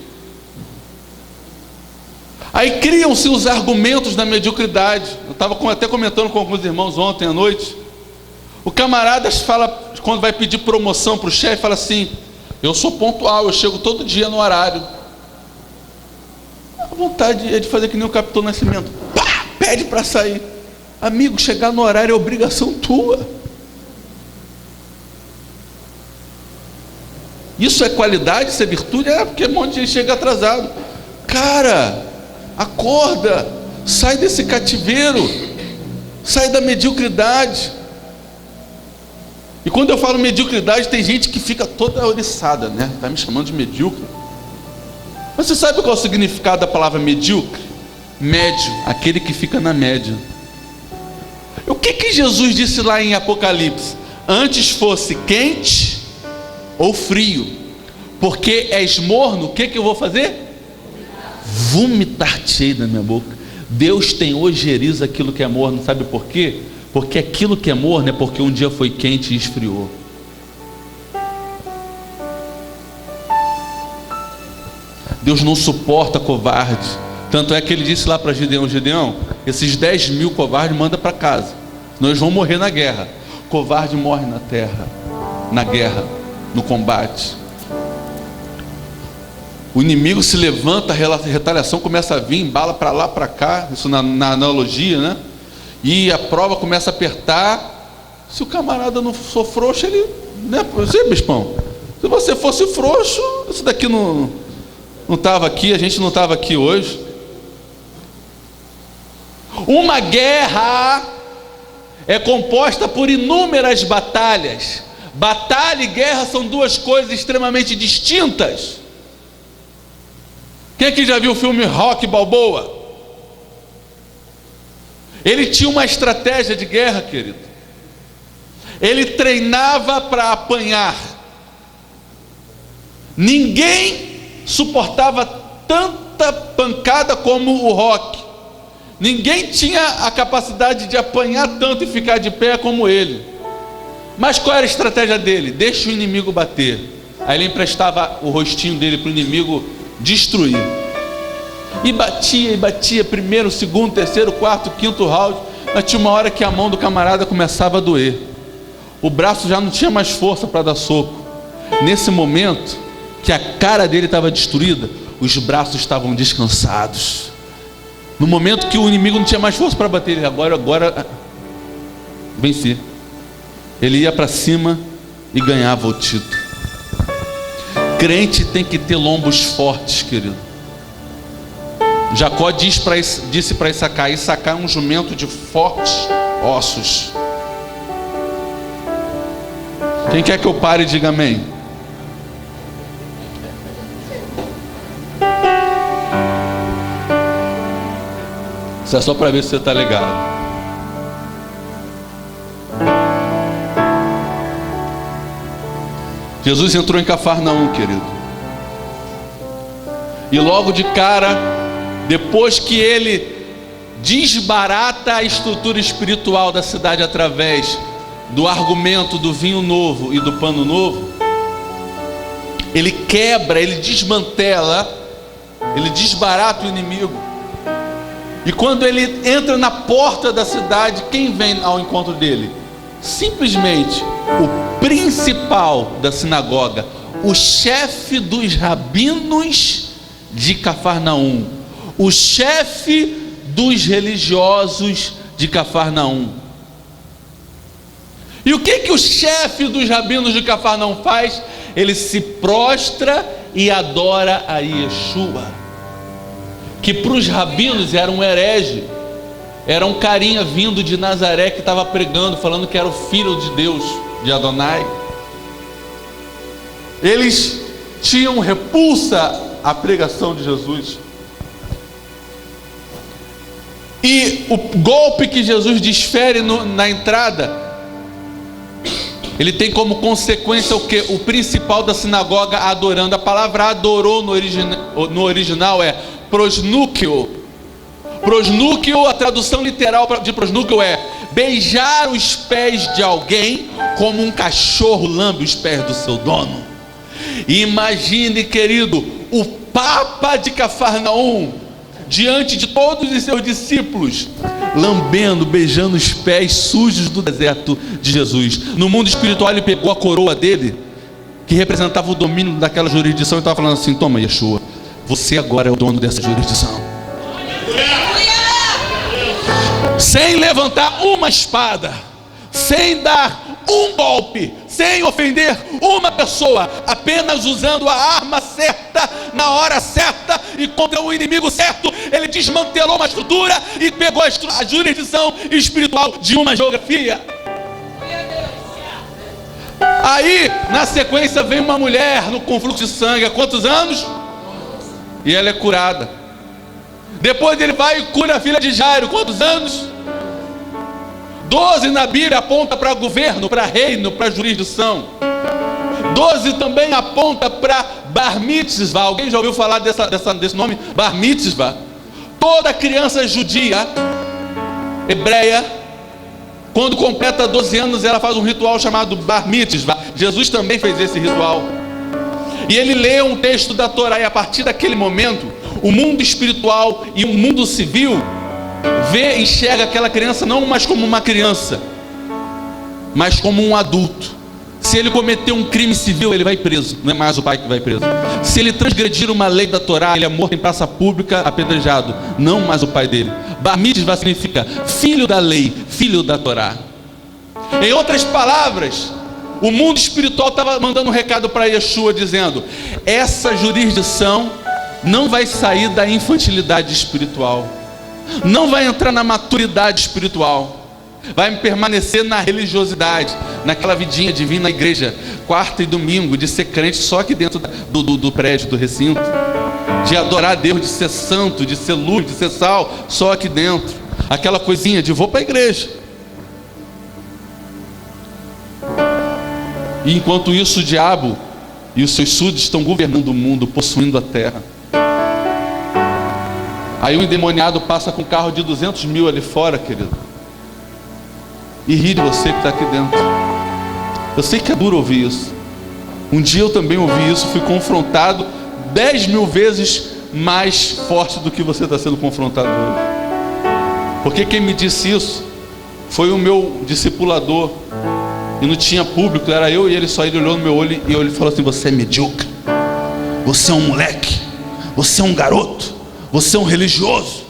Aí criam-se os argumentos da mediocridade. Eu estava até comentando com alguns irmãos ontem à noite. O camarada fala, quando vai pedir promoção para o chefe, fala assim: eu sou pontual, eu chego todo dia no horário. A vontade é de fazer que nem o Capitão Nascimento. Pá, pede para sair. Amigo, chegar no horário é obrigação tua. Isso é qualidade, isso é virtude? Porque um monte de gente chega atrasado. Cara, acorda, sai desse cativeiro, sai da mediocridade. E quando eu falo mediocridade, tem gente que fica toda oriçada, né? Está me chamando de medíocre. Mas você sabe qual é o significado da palavra medíocre? Médio, aquele que fica na média. O que Jesus disse lá em Apocalipse? Antes fosse quente ou frio, porque és morno, o que eu vou fazer? Vomitar-te-ei da minha boca. Deus tem ojeriza aquilo que é morno, sabe por quê? Porque aquilo que é morno é porque um dia foi quente e esfriou. Deus não suporta covarde. Tanto é que ele disse lá para Gideão: Gideão, esses 10.000 covardes manda para casa, senão eles vão morrer na guerra. Covarde morre na terra, na guerra, no combate. O inimigo se levanta, a retaliação começa a vir, embala para lá, para cá, isso na analogia, né? E a prova começa a apertar. Se o camarada não for frouxo, ele, né? Você, bispão, se você fosse frouxo, isso daqui não estava aqui, a gente não estava aqui hoje. Uma guerra é composta por inúmeras batalhas. Batalha e guerra são duas coisas extremamente distintas. Quem aqui já viu o filme Rocky Balboa? Ele tinha uma estratégia de guerra, querido. Ele treinava para apanhar. Ninguém suportava tanta pancada como o Rocky. Ninguém tinha a capacidade de apanhar tanto e ficar de pé como ele. Mas qual era a estratégia dele? Deixa o inimigo bater. Aí ele emprestava o rostinho dele para o inimigo destruir. E batia, primeiro, segundo, terceiro, quarto, quinto round. Mas tinha uma hora que a mão do camarada começava a doer. O braço já não tinha mais força para dar soco. Nesse momento, que a cara dele estava destruída, os braços estavam descansados. No momento que o inimigo não tinha mais força para bater, ele agora venci. Ele ia para cima e ganhava o título. Crente tem que ter lombos fortes, querido. Jacó disse para Issacar: Issacar é um jumento de fortes ossos. Quem quer que eu pare, diga amém. Isso é só para ver se você está ligado. Jesus entrou em Cafarnaum, querido. E logo de cara, depois que ele desbarata a estrutura espiritual da cidade através do argumento do vinho novo e do pano novo, ele quebra, ele desmantela, ele desbarata o inimigo. E quando ele entra na porta da cidade, quem vem ao encontro dele? Simplesmente o principal da sinagoga, o chefe dos rabinos de Cafarnaum, o chefe dos religiosos de Cafarnaum. E o que o chefe dos rabinos de Cafarnaum faz? Ele se prostra e adora a Yeshua, que para os rabinos era um herege, era um carinha vindo de Nazaré que estava pregando, falando que era o filho de Deus, de Adonai. Eles tinham repulsa à pregação de Jesus. E o golpe que Jesus desfere na entrada, ele tem como consequência o que? O principal da sinagoga adorando. A palavra adorou no original é prosnúquio. Prosnúquio, a tradução literal de prosnúquio é beijar os pés de alguém como um cachorro lambe os pés do seu dono. Imagine, querido, o Papa de Cafarnaum, diante de todos os seus discípulos, lambendo, beijando os pés sujos do deserto de Jesus. No mundo espiritual, ele pegou a coroa dele, que representava o domínio daquela jurisdição, e estava falando assim: toma, Yeshua, você agora é o dono dessa jurisdição. Sem levantar uma espada, sem dar um golpe, sem ofender uma pessoa, apenas usando a arma certa, na hora certa e contra o inimigo certo, ele desmantelou uma estrutura e pegou a jurisdição espiritual de uma geografia. Aí, na sequência, vem uma mulher com fluxo de sangue há quantos anos? E ela é curada. Depois ele vai e cura a filha de Jairo, quantos anos? 12 na Bíblia aponta para governo, para reino, para jurisdição. 12 também aponta para Bar Mitzvah. Alguém já ouviu falar desse nome? Bar Mitzvah. Toda criança judia, hebreia, quando completa 12 anos, ela faz um ritual chamado Bar Mitzvah. Jesus também fez esse ritual. E ele lê um texto da Torá, e a partir daquele momento, o mundo espiritual e o mundo civil enxerga aquela criança não mais como uma criança, mas como um adulto. Se ele cometer um crime civil, ele vai preso, não é mais o pai que vai preso. Se ele transgredir uma lei da Torá, ele é morto em praça pública, apedrejado, não mais o pai dele. Bar Mitzvah significa filho da lei, filho da Torá. Em outras palavras, o mundo espiritual estava mandando um recado para Yeshua, dizendo: essa jurisdição não vai sair da infantilidade espiritual, não vai entrar na maturidade espiritual, vai permanecer na religiosidade, naquela vidinha de vir na igreja quarta e domingo, de ser crente só aqui dentro do prédio, do recinto, de adorar a Deus, de ser santo, de ser luz, de ser sal, só aqui dentro, aquela coisinha de vou para a igreja. E enquanto isso, o diabo e os seus súditos estão governando o mundo, possuindo a terra. Aí o endemoniado passa com um carro de 200 mil ali fora, querido, e ri de você que está aqui dentro. Eu sei que é duro ouvir isso. Um dia eu também ouvi isso, fui confrontado 10 mil vezes mais forte do que você está sendo confrontado hoje. Porque quem me disse isso foi o meu discipulador, e não tinha público, era eu e ele só. Ele olhou no meu olho e ele falou assim: você é medíocre, você é um moleque, você é um garoto, você é um religioso,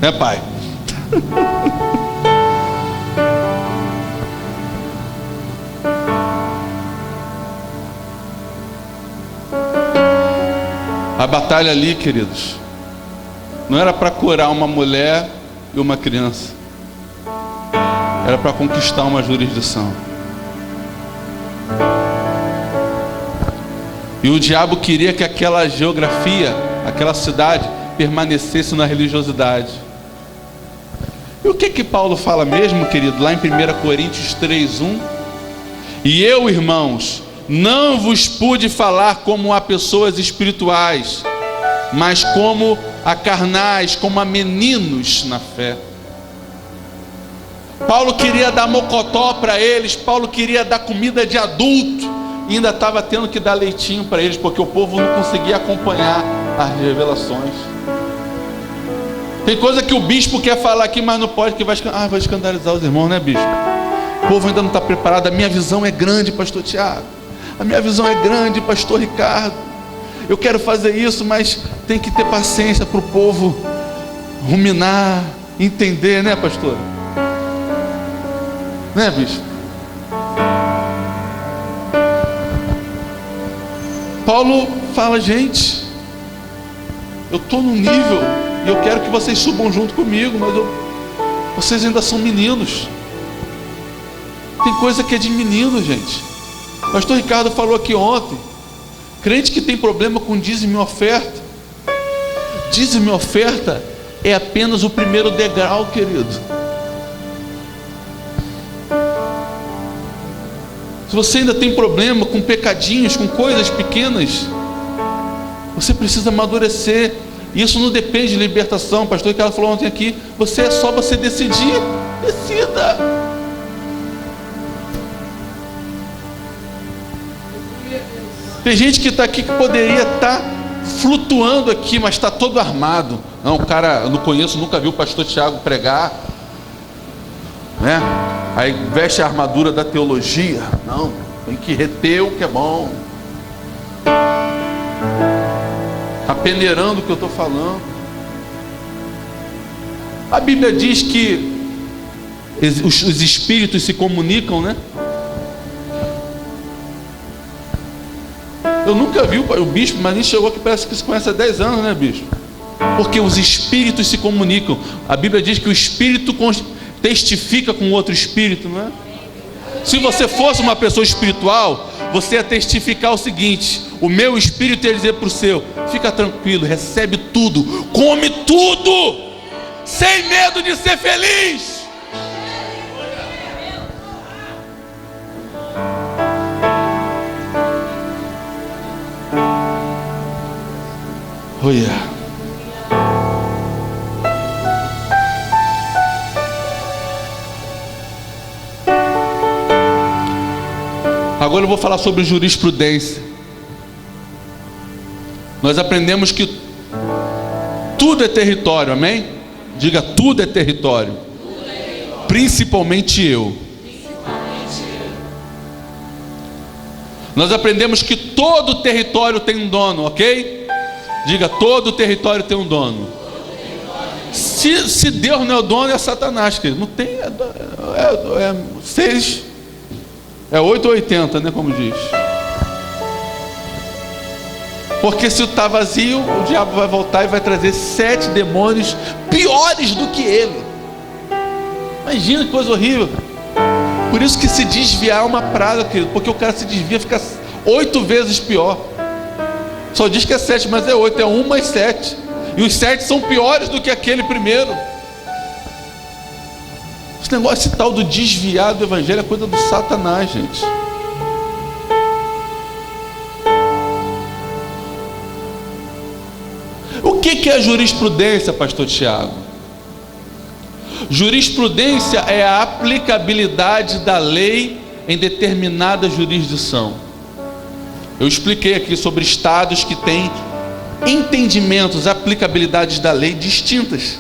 né, pai? A batalha ali, queridos, não era para curar uma mulher e uma criança, era para conquistar uma jurisdição. E o diabo queria que aquela geografia, aquela cidade, permanecesse na religiosidade. E o que Paulo fala mesmo, querido, lá em 1 Coríntios 3:1? E eu, irmãos, não vos pude falar como a pessoas espirituais, mas como a carnais, como a meninos na fé. Paulo queria dar mocotó para eles, Paulo queria dar comida de adulto, e ainda estava tendo que dar leitinho para eles, porque o povo não conseguia acompanhar as revelações. Tem coisa que o bispo quer falar aqui, mas não pode, que vai escandalizar os irmãos, né, bispo? O povo ainda não está preparado. A minha visão é grande, pastor Tiago. A minha visão é grande, pastor Ricardo. Eu quero fazer isso, mas tem que ter paciência para o povo ruminar, entender, né, pastor? Né, bispo? Paulo fala: gente, eu estou num nível e eu quero que vocês subam junto comigo, mas vocês ainda são meninos. Tem coisa que é de menino, gente. O pastor Ricardo falou aqui ontem: crente que tem problema com dízimo e oferta. Dízimo e oferta é apenas o primeiro degrau, querido. Se você ainda tem problema com pecadinhos, com coisas pequenas, você precisa amadurecer. Isso não depende de libertação. O pastor Ricardo falou ontem aqui: é só você decidir. Decida. Tem gente que está aqui que poderia estar flutuando aqui, mas está todo armado. Não, o cara, eu não conheço, nunca vi o pastor Tiago pregar, né? Aí veste a armadura da teologia. Não, tem que reter o que é bom. Está peneirando o que eu estou falando. A Bíblia diz que os espíritos se comunicam, né? Eu nunca vi o bispo, mas nem chegou aqui, parece que se conhece há 10 anos, né, bispo? Porque os espíritos se comunicam. A Bíblia diz que o espírito testifica com outro espírito, não é? Se você fosse uma pessoa espiritual, você ia testificar o seguinte: o meu espírito ia dizer para o seu: fica tranquilo, recebe tudo, come tudo, sem medo de ser feliz. Olha, agora eu vou falar sobre jurisprudência. Nós aprendemos que tudo é território, amém? Diga: tudo é território, principalmente eu. Nós aprendemos que todo território tem um dono, ok? Diga: todo território tem um dono. Se Deus não é o dono, é Satanás, querido. Não tem, é 6, é 8 ou 80, né, como diz. Porque se está vazio, o diabo vai voltar e vai trazer 7 demônios piores do que ele. Imagina que coisa horrível. Por isso que se desviar é uma praga, querido. Porque o cara se desvia, fica 8 vezes pior. Só diz que é 7, mas é 8, é 1 mais 7. E os 7 são piores do que aquele primeiro. Esse negócio, esse tal do desviar do evangelho é coisa do Satanás, gente. O que é a jurisprudência, pastor Tiago? Jurisprudência é a aplicabilidade da lei em determinada jurisdição. Eu expliquei aqui sobre estados que têm entendimentos, aplicabilidades da lei distintas.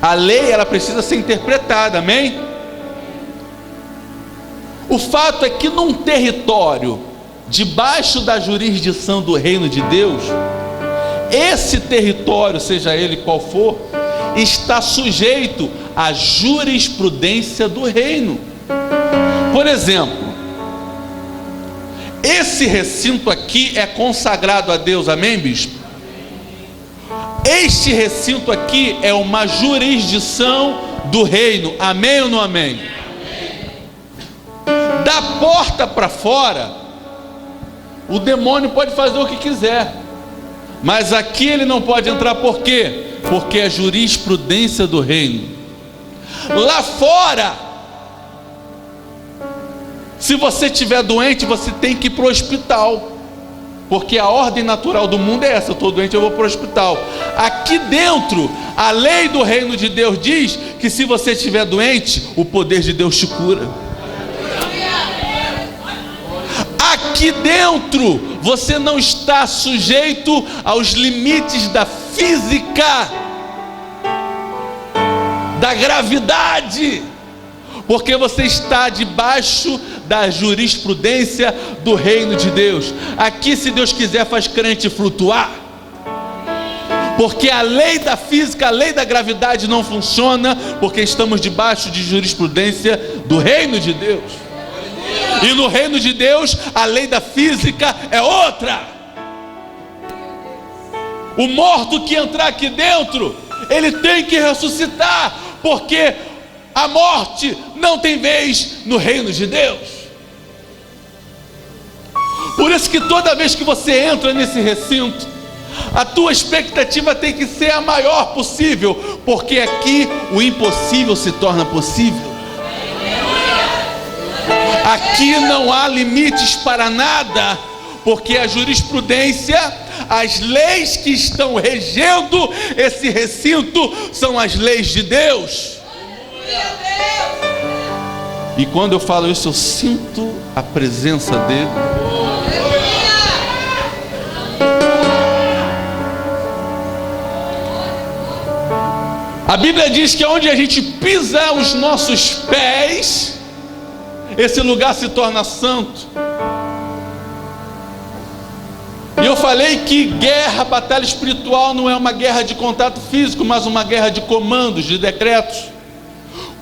A lei, ela precisa ser interpretada, amém? O fato é que num território debaixo da jurisdição do reino de Deus, esse território, seja ele qual for, está sujeito à jurisprudência do reino. Por exemplo, esse recinto aqui é consagrado a Deus, amém, bispo? Este recinto aqui é uma jurisdição do reino, amém ou não amém? Da porta para fora, o demônio pode fazer o que quiser, mas aqui ele não pode entrar. Por quê? Porque é jurisprudência do reino. Lá fora, se você estiver doente, você tem que ir para o hospital, porque a ordem natural do mundo é essa: eu estou doente, eu vou para o hospital. Aqui dentro, a lei do reino de Deus diz que se você estiver doente, o poder de Deus te cura. Aqui dentro, você não está sujeito aos limites da física, da gravidade, porque você está debaixo da jurisprudência do reino de Deus. Aqui, se Deus quiser, faz crente flutuar, porque a lei da física, a lei da gravidade não funciona, porque estamos debaixo de jurisprudência do reino de Deus. E no reino de Deus, a lei da física é outra. O morto que entrar aqui dentro, ele tem que ressuscitar, porque a morte não tem vez no reino de Deus. Por isso que toda vez que você entra nesse recinto, a tua expectativa tem que ser a maior possível, porque aqui o impossível se torna possível. Aqui não há limites para nada, porque a jurisprudência, as leis que estão regendo esse recinto são as leis de Deus. E quando eu falo isso, eu sinto a presença dele. A Bíblia diz que onde a gente pisa os nossos pés, esse lugar se torna santo. E eu falei que guerra, batalha espiritual não é uma guerra de contato físico, mas uma guerra de comandos, de decretos.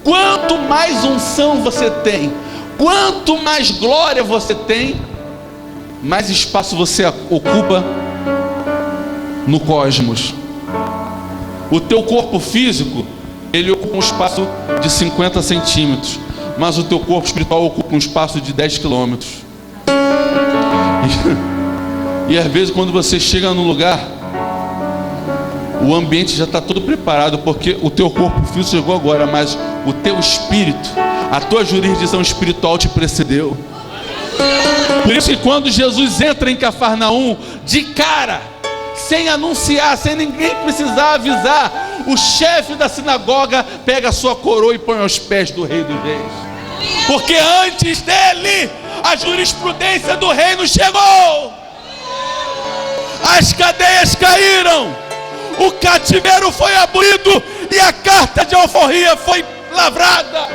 Quanto mais unção você tem, quanto mais glória você tem, mais espaço você ocupa no cosmos. O teu corpo físico, ele ocupa um espaço de 50 centímetros, mas o teu corpo espiritual ocupa um espaço de 10 quilômetros. E às vezes quando você chega num lugar, o ambiente já está todo preparado, porque o teu corpo físico chegou agora, mas o teu espírito, a tua jurisdição espiritual te precedeu. Por isso que quando Jesus entra em Cafarnaum, de cara, sem anunciar, sem ninguém precisar avisar, o chefe da sinagoga pega a sua coroa e põe aos pés do Rei dos Reis, porque antes dele a jurisprudência do reino chegou. As cadeias caíram, o cativeiro foi abolido e a carta de alforria foi lavrada.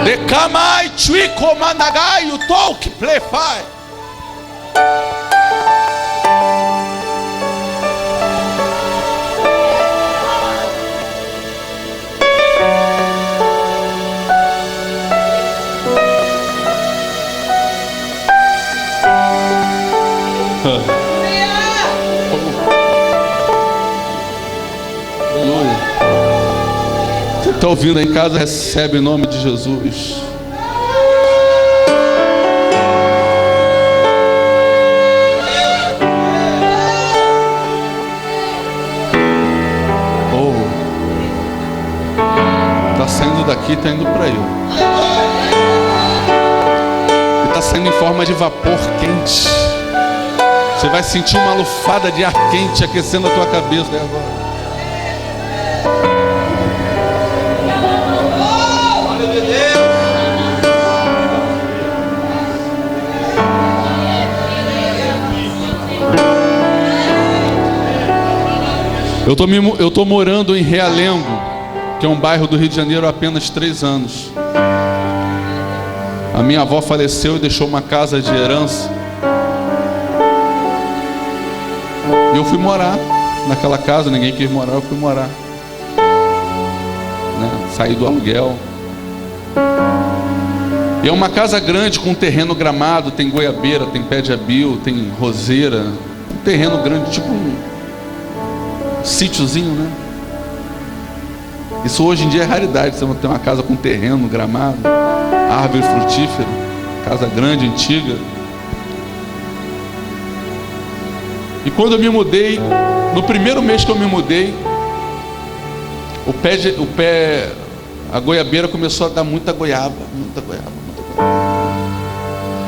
Decamai tui comandagai o talk plefai. Aleluia. Você está ouvindo aí em casa? Recebe em nome de Jesus. Está saindo daqui e está indo para aí. E está saindo em forma de vapor quente. Você vai sentir uma lufada de ar quente aquecendo a tua cabeça agora. Eu tô morando em Realengo, que é um bairro do Rio de Janeiro, há apenas 3 anos. A minha avó faleceu e deixou uma casa de herança. E eu fui morar naquela casa, ninguém quis morar, eu fui morar. Saí do aluguel. E é uma casa grande com um terreno gramado, tem goiabeira, tem pé de abil, tem roseira. Um terreno grande, tipo um sítiozinho, né? Isso hoje em dia é raridade, você não tem uma casa com terreno gramado, árvore frutífera, casa grande, antiga. E quando eu me mudei, no primeiro mês que eu me mudei, a goiabeira começou a dar muita goiaba.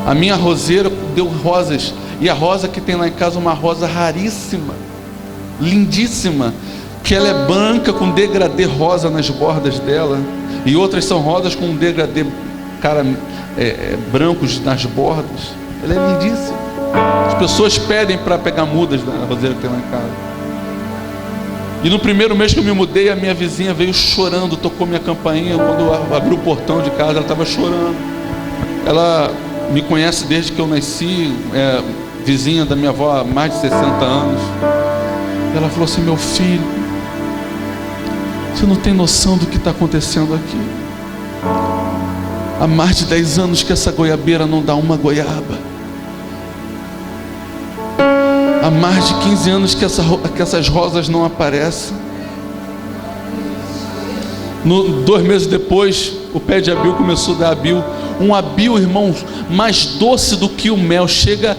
A minha roseira deu rosas, e a rosa que tem lá em casa é uma rosa raríssima, lindíssima, que ela é branca com degradê rosa nas bordas dela, e outras são rosas com degradê brancos nas bordas. Ela é lindíssima. As pessoas pedem para pegar mudas da roseira que tem lá em casa. E no primeiro mês que eu me mudei, a minha vizinha veio chorando, tocou minha campainha. Quando eu abri o portão de casa, ela estava chorando. Ela me conhece desde que eu nasci, é vizinha da minha avó há mais de 60 anos. Ela falou assim: meu filho, você não tem noção do que está acontecendo aqui. Há mais de 10 anos que essa goiabeira não dá uma goiaba. Há mais de 15 anos que essas rosas não aparecem. 2 meses depois, o pé de abil começou a dar abil. Um abil, irmãos, mais doce do que o mel. Chega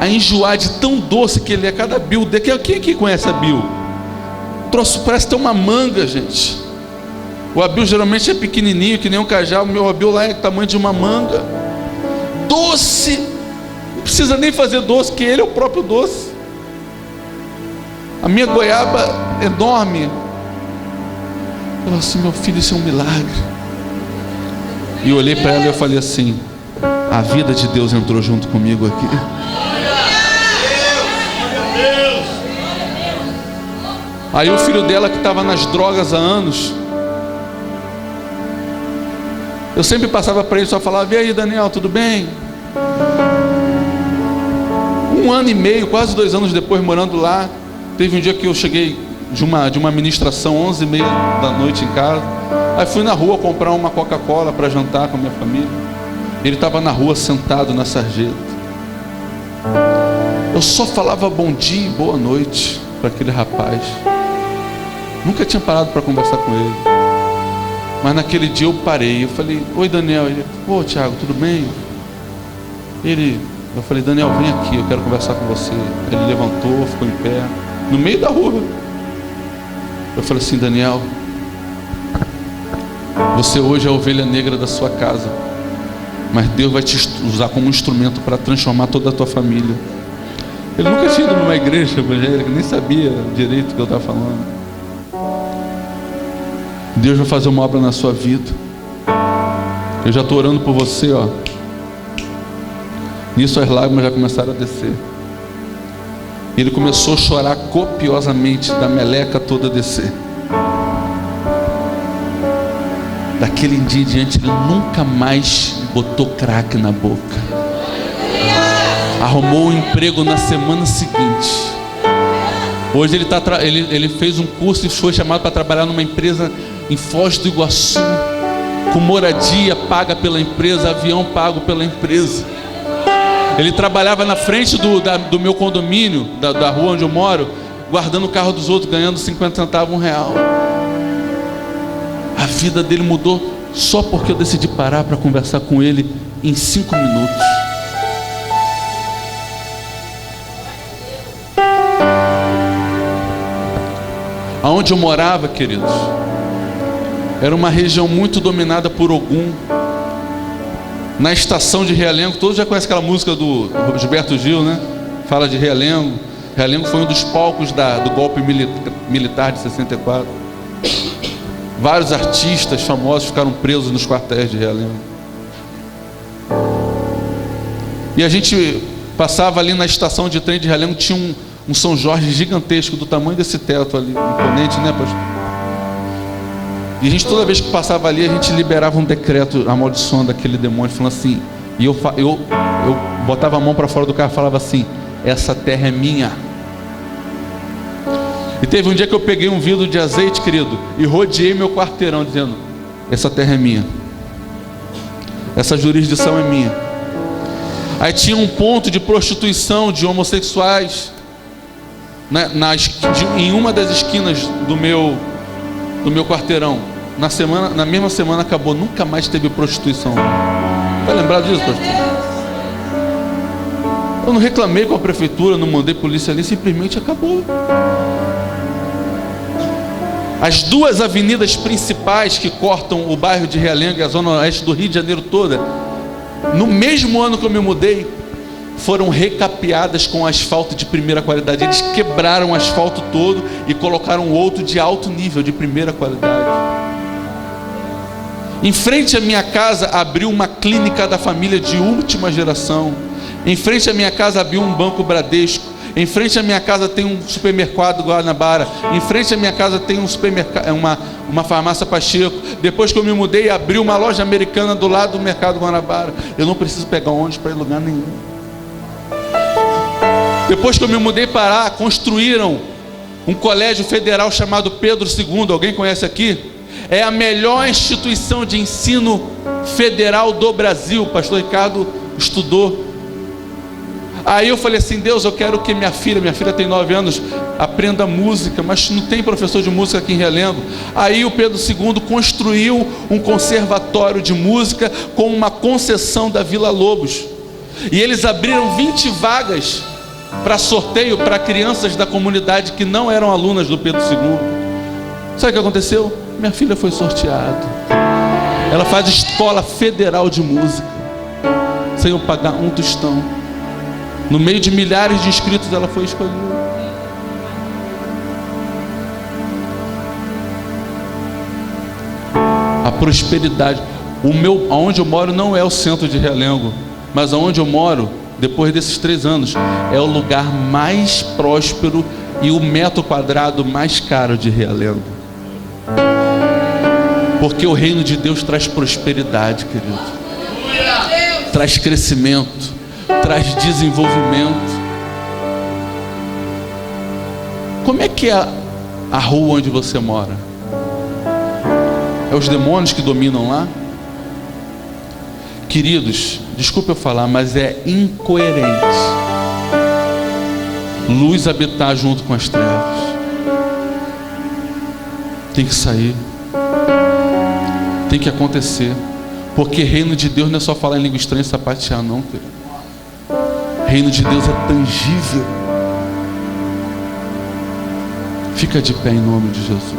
a enjoar de tão doce que ele é. Cada abil. Quem aqui conhece abil? Troço, parece ter uma manga, gente. O abil geralmente é pequenininho, que nem um cajá. O meu abil lá é do tamanho de uma manga. Doce. Não precisa nem fazer doce, que ele é o próprio doce. A minha goiaba enorme. Eu falei assim: meu filho, isso é um milagre. E eu olhei para ela e eu falei assim: a vida de Deus entrou junto comigo aqui. Aí o filho dela, que estava nas drogas há anos, eu sempre passava para ele, só falava: e aí, Daniel, tudo bem? 1 ano e meio, quase 2 anos depois, morando lá, teve um dia que eu cheguei de uma ministração 11h30 da noite em casa. Aí fui na rua comprar uma Coca-Cola para jantar com a minha família. Ele estava na rua sentado na sarjeta. Eu só falava bom dia e boa noite para aquele rapaz. Nunca tinha parado para conversar com ele. Mas naquele dia eu parei. Eu falei: oi, Daniel. Ele: ô, Tiago, tudo bem? Eu falei: Daniel, vem aqui, eu quero conversar com você. Ele levantou, ficou em pé, no meio da rua. Eu falei assim: Daniel, você hoje é a ovelha negra da sua casa, mas Deus vai te usar como instrumento para transformar toda a tua família. Ele nunca tinha ido numa igreja evangélica, nem sabia direito o que eu estava falando. Deus vai fazer uma obra na sua vida. Eu já estou orando por você, ó. Nisso as lágrimas já começaram a descer. Ele começou a chorar copiosamente, da meleca toda a descer. Daquele dia em diante, ele nunca mais botou crack na boca. Arrumou um emprego na semana seguinte. Hoje ele fez um curso e foi chamado para trabalhar numa empresa em Foz do Iguaçu, com moradia paga pela empresa, avião pago pela empresa. Ele trabalhava na frente do meu condomínio, da rua onde eu moro, guardando o carro dos outros, ganhando 50 centavos, R$1. A vida dele mudou só porque eu decidi parar para conversar com ele em 5 minutos. Aonde eu morava, queridos, era uma região muito dominada por Ogum. Na estação de Realengo, todos já conhecem aquela música do Gilberto Gil, né? fala de Realengo. Realengo foi um dos palcos do golpe militar de 64. Vários artistas famosos ficaram presos nos quartéis de Realengo. E a gente passava ali na estação de trem de Realengo, tinha um São Jorge gigantesco, do tamanho desse teto ali, imponente, né, pastor? E a gente, toda vez que passava ali, a gente liberava um decreto amaldiçoando aquele demônio, falando assim, e eu botava a mão para fora do carro e falava assim: essa terra é minha. E teve um dia que eu peguei um vidro de azeite, querido, e rodeei meu quarteirão, dizendo: essa terra é minha, essa jurisdição é minha. Aí tinha um ponto de prostituição de homossexuais, né, em uma das esquinas do meu quarteirão. Na mesma semana acabou, nunca mais teve prostituição. Vai lembrar disso, pastor? Eu não reclamei com a prefeitura, não mandei polícia ali, simplesmente acabou. As duas avenidas principais que cortam o bairro de Realengo e a zona oeste do Rio de Janeiro toda, no mesmo ano que eu me mudei, foram recapeadas com asfalto de primeira qualidade. Eles quebraram o asfalto todo e colocaram outro de alto nível, de primeira qualidade. Em frente à minha casa abriu uma clínica da família de última geração. Em frente à minha casa abriu um banco Bradesco. Em frente à minha casa tem um supermercado Guanabara. Em frente à minha casa tem um supermercado, uma farmácia Pacheco. Depois que eu me mudei, abriu uma loja americana do lado do mercado Guanabara. Eu não preciso pegar ônibus para ir em lugar nenhum. Depois que eu me mudei para lá, construíram um colégio federal chamado Pedro II. Alguém conhece aqui? É a melhor instituição de ensino federal do Brasil. O pastor Ricardo estudou. Aí eu falei assim: Deus, eu quero que minha filha tem 9 anos, aprenda música, mas não tem professor de música aqui em Realengo. Aí o Pedro II construiu um conservatório de música com uma concessão da Vila Lobos. E eles abriram 20 vagas para sorteio para crianças da comunidade que não eram alunas do Pedro II. Sabe o que aconteceu? Minha filha foi sorteada. Ela faz escola federal de música sem eu pagar um tostão. No meio de milhares de inscritos, ela foi escolhida. A prosperidade. Onde eu moro não é o centro de Realengo, mas onde eu moro, depois desses 3 anos, é o lugar mais próspero e o metro quadrado mais caro de Realengo. Porque o reino de Deus traz prosperidade, querido. Traz crescimento, traz desenvolvimento. Como é que é a rua onde você mora? É os demônios que dominam lá? Queridos, desculpe eu falar, mas é incoerente luz habitar junto com as trevas. Tem que sair, tem que acontecer, porque reino de Deus não é só falar em língua estranha e sapatear, não, querido. Reino de Deus é tangível. Fica de pé em nome de Jesus.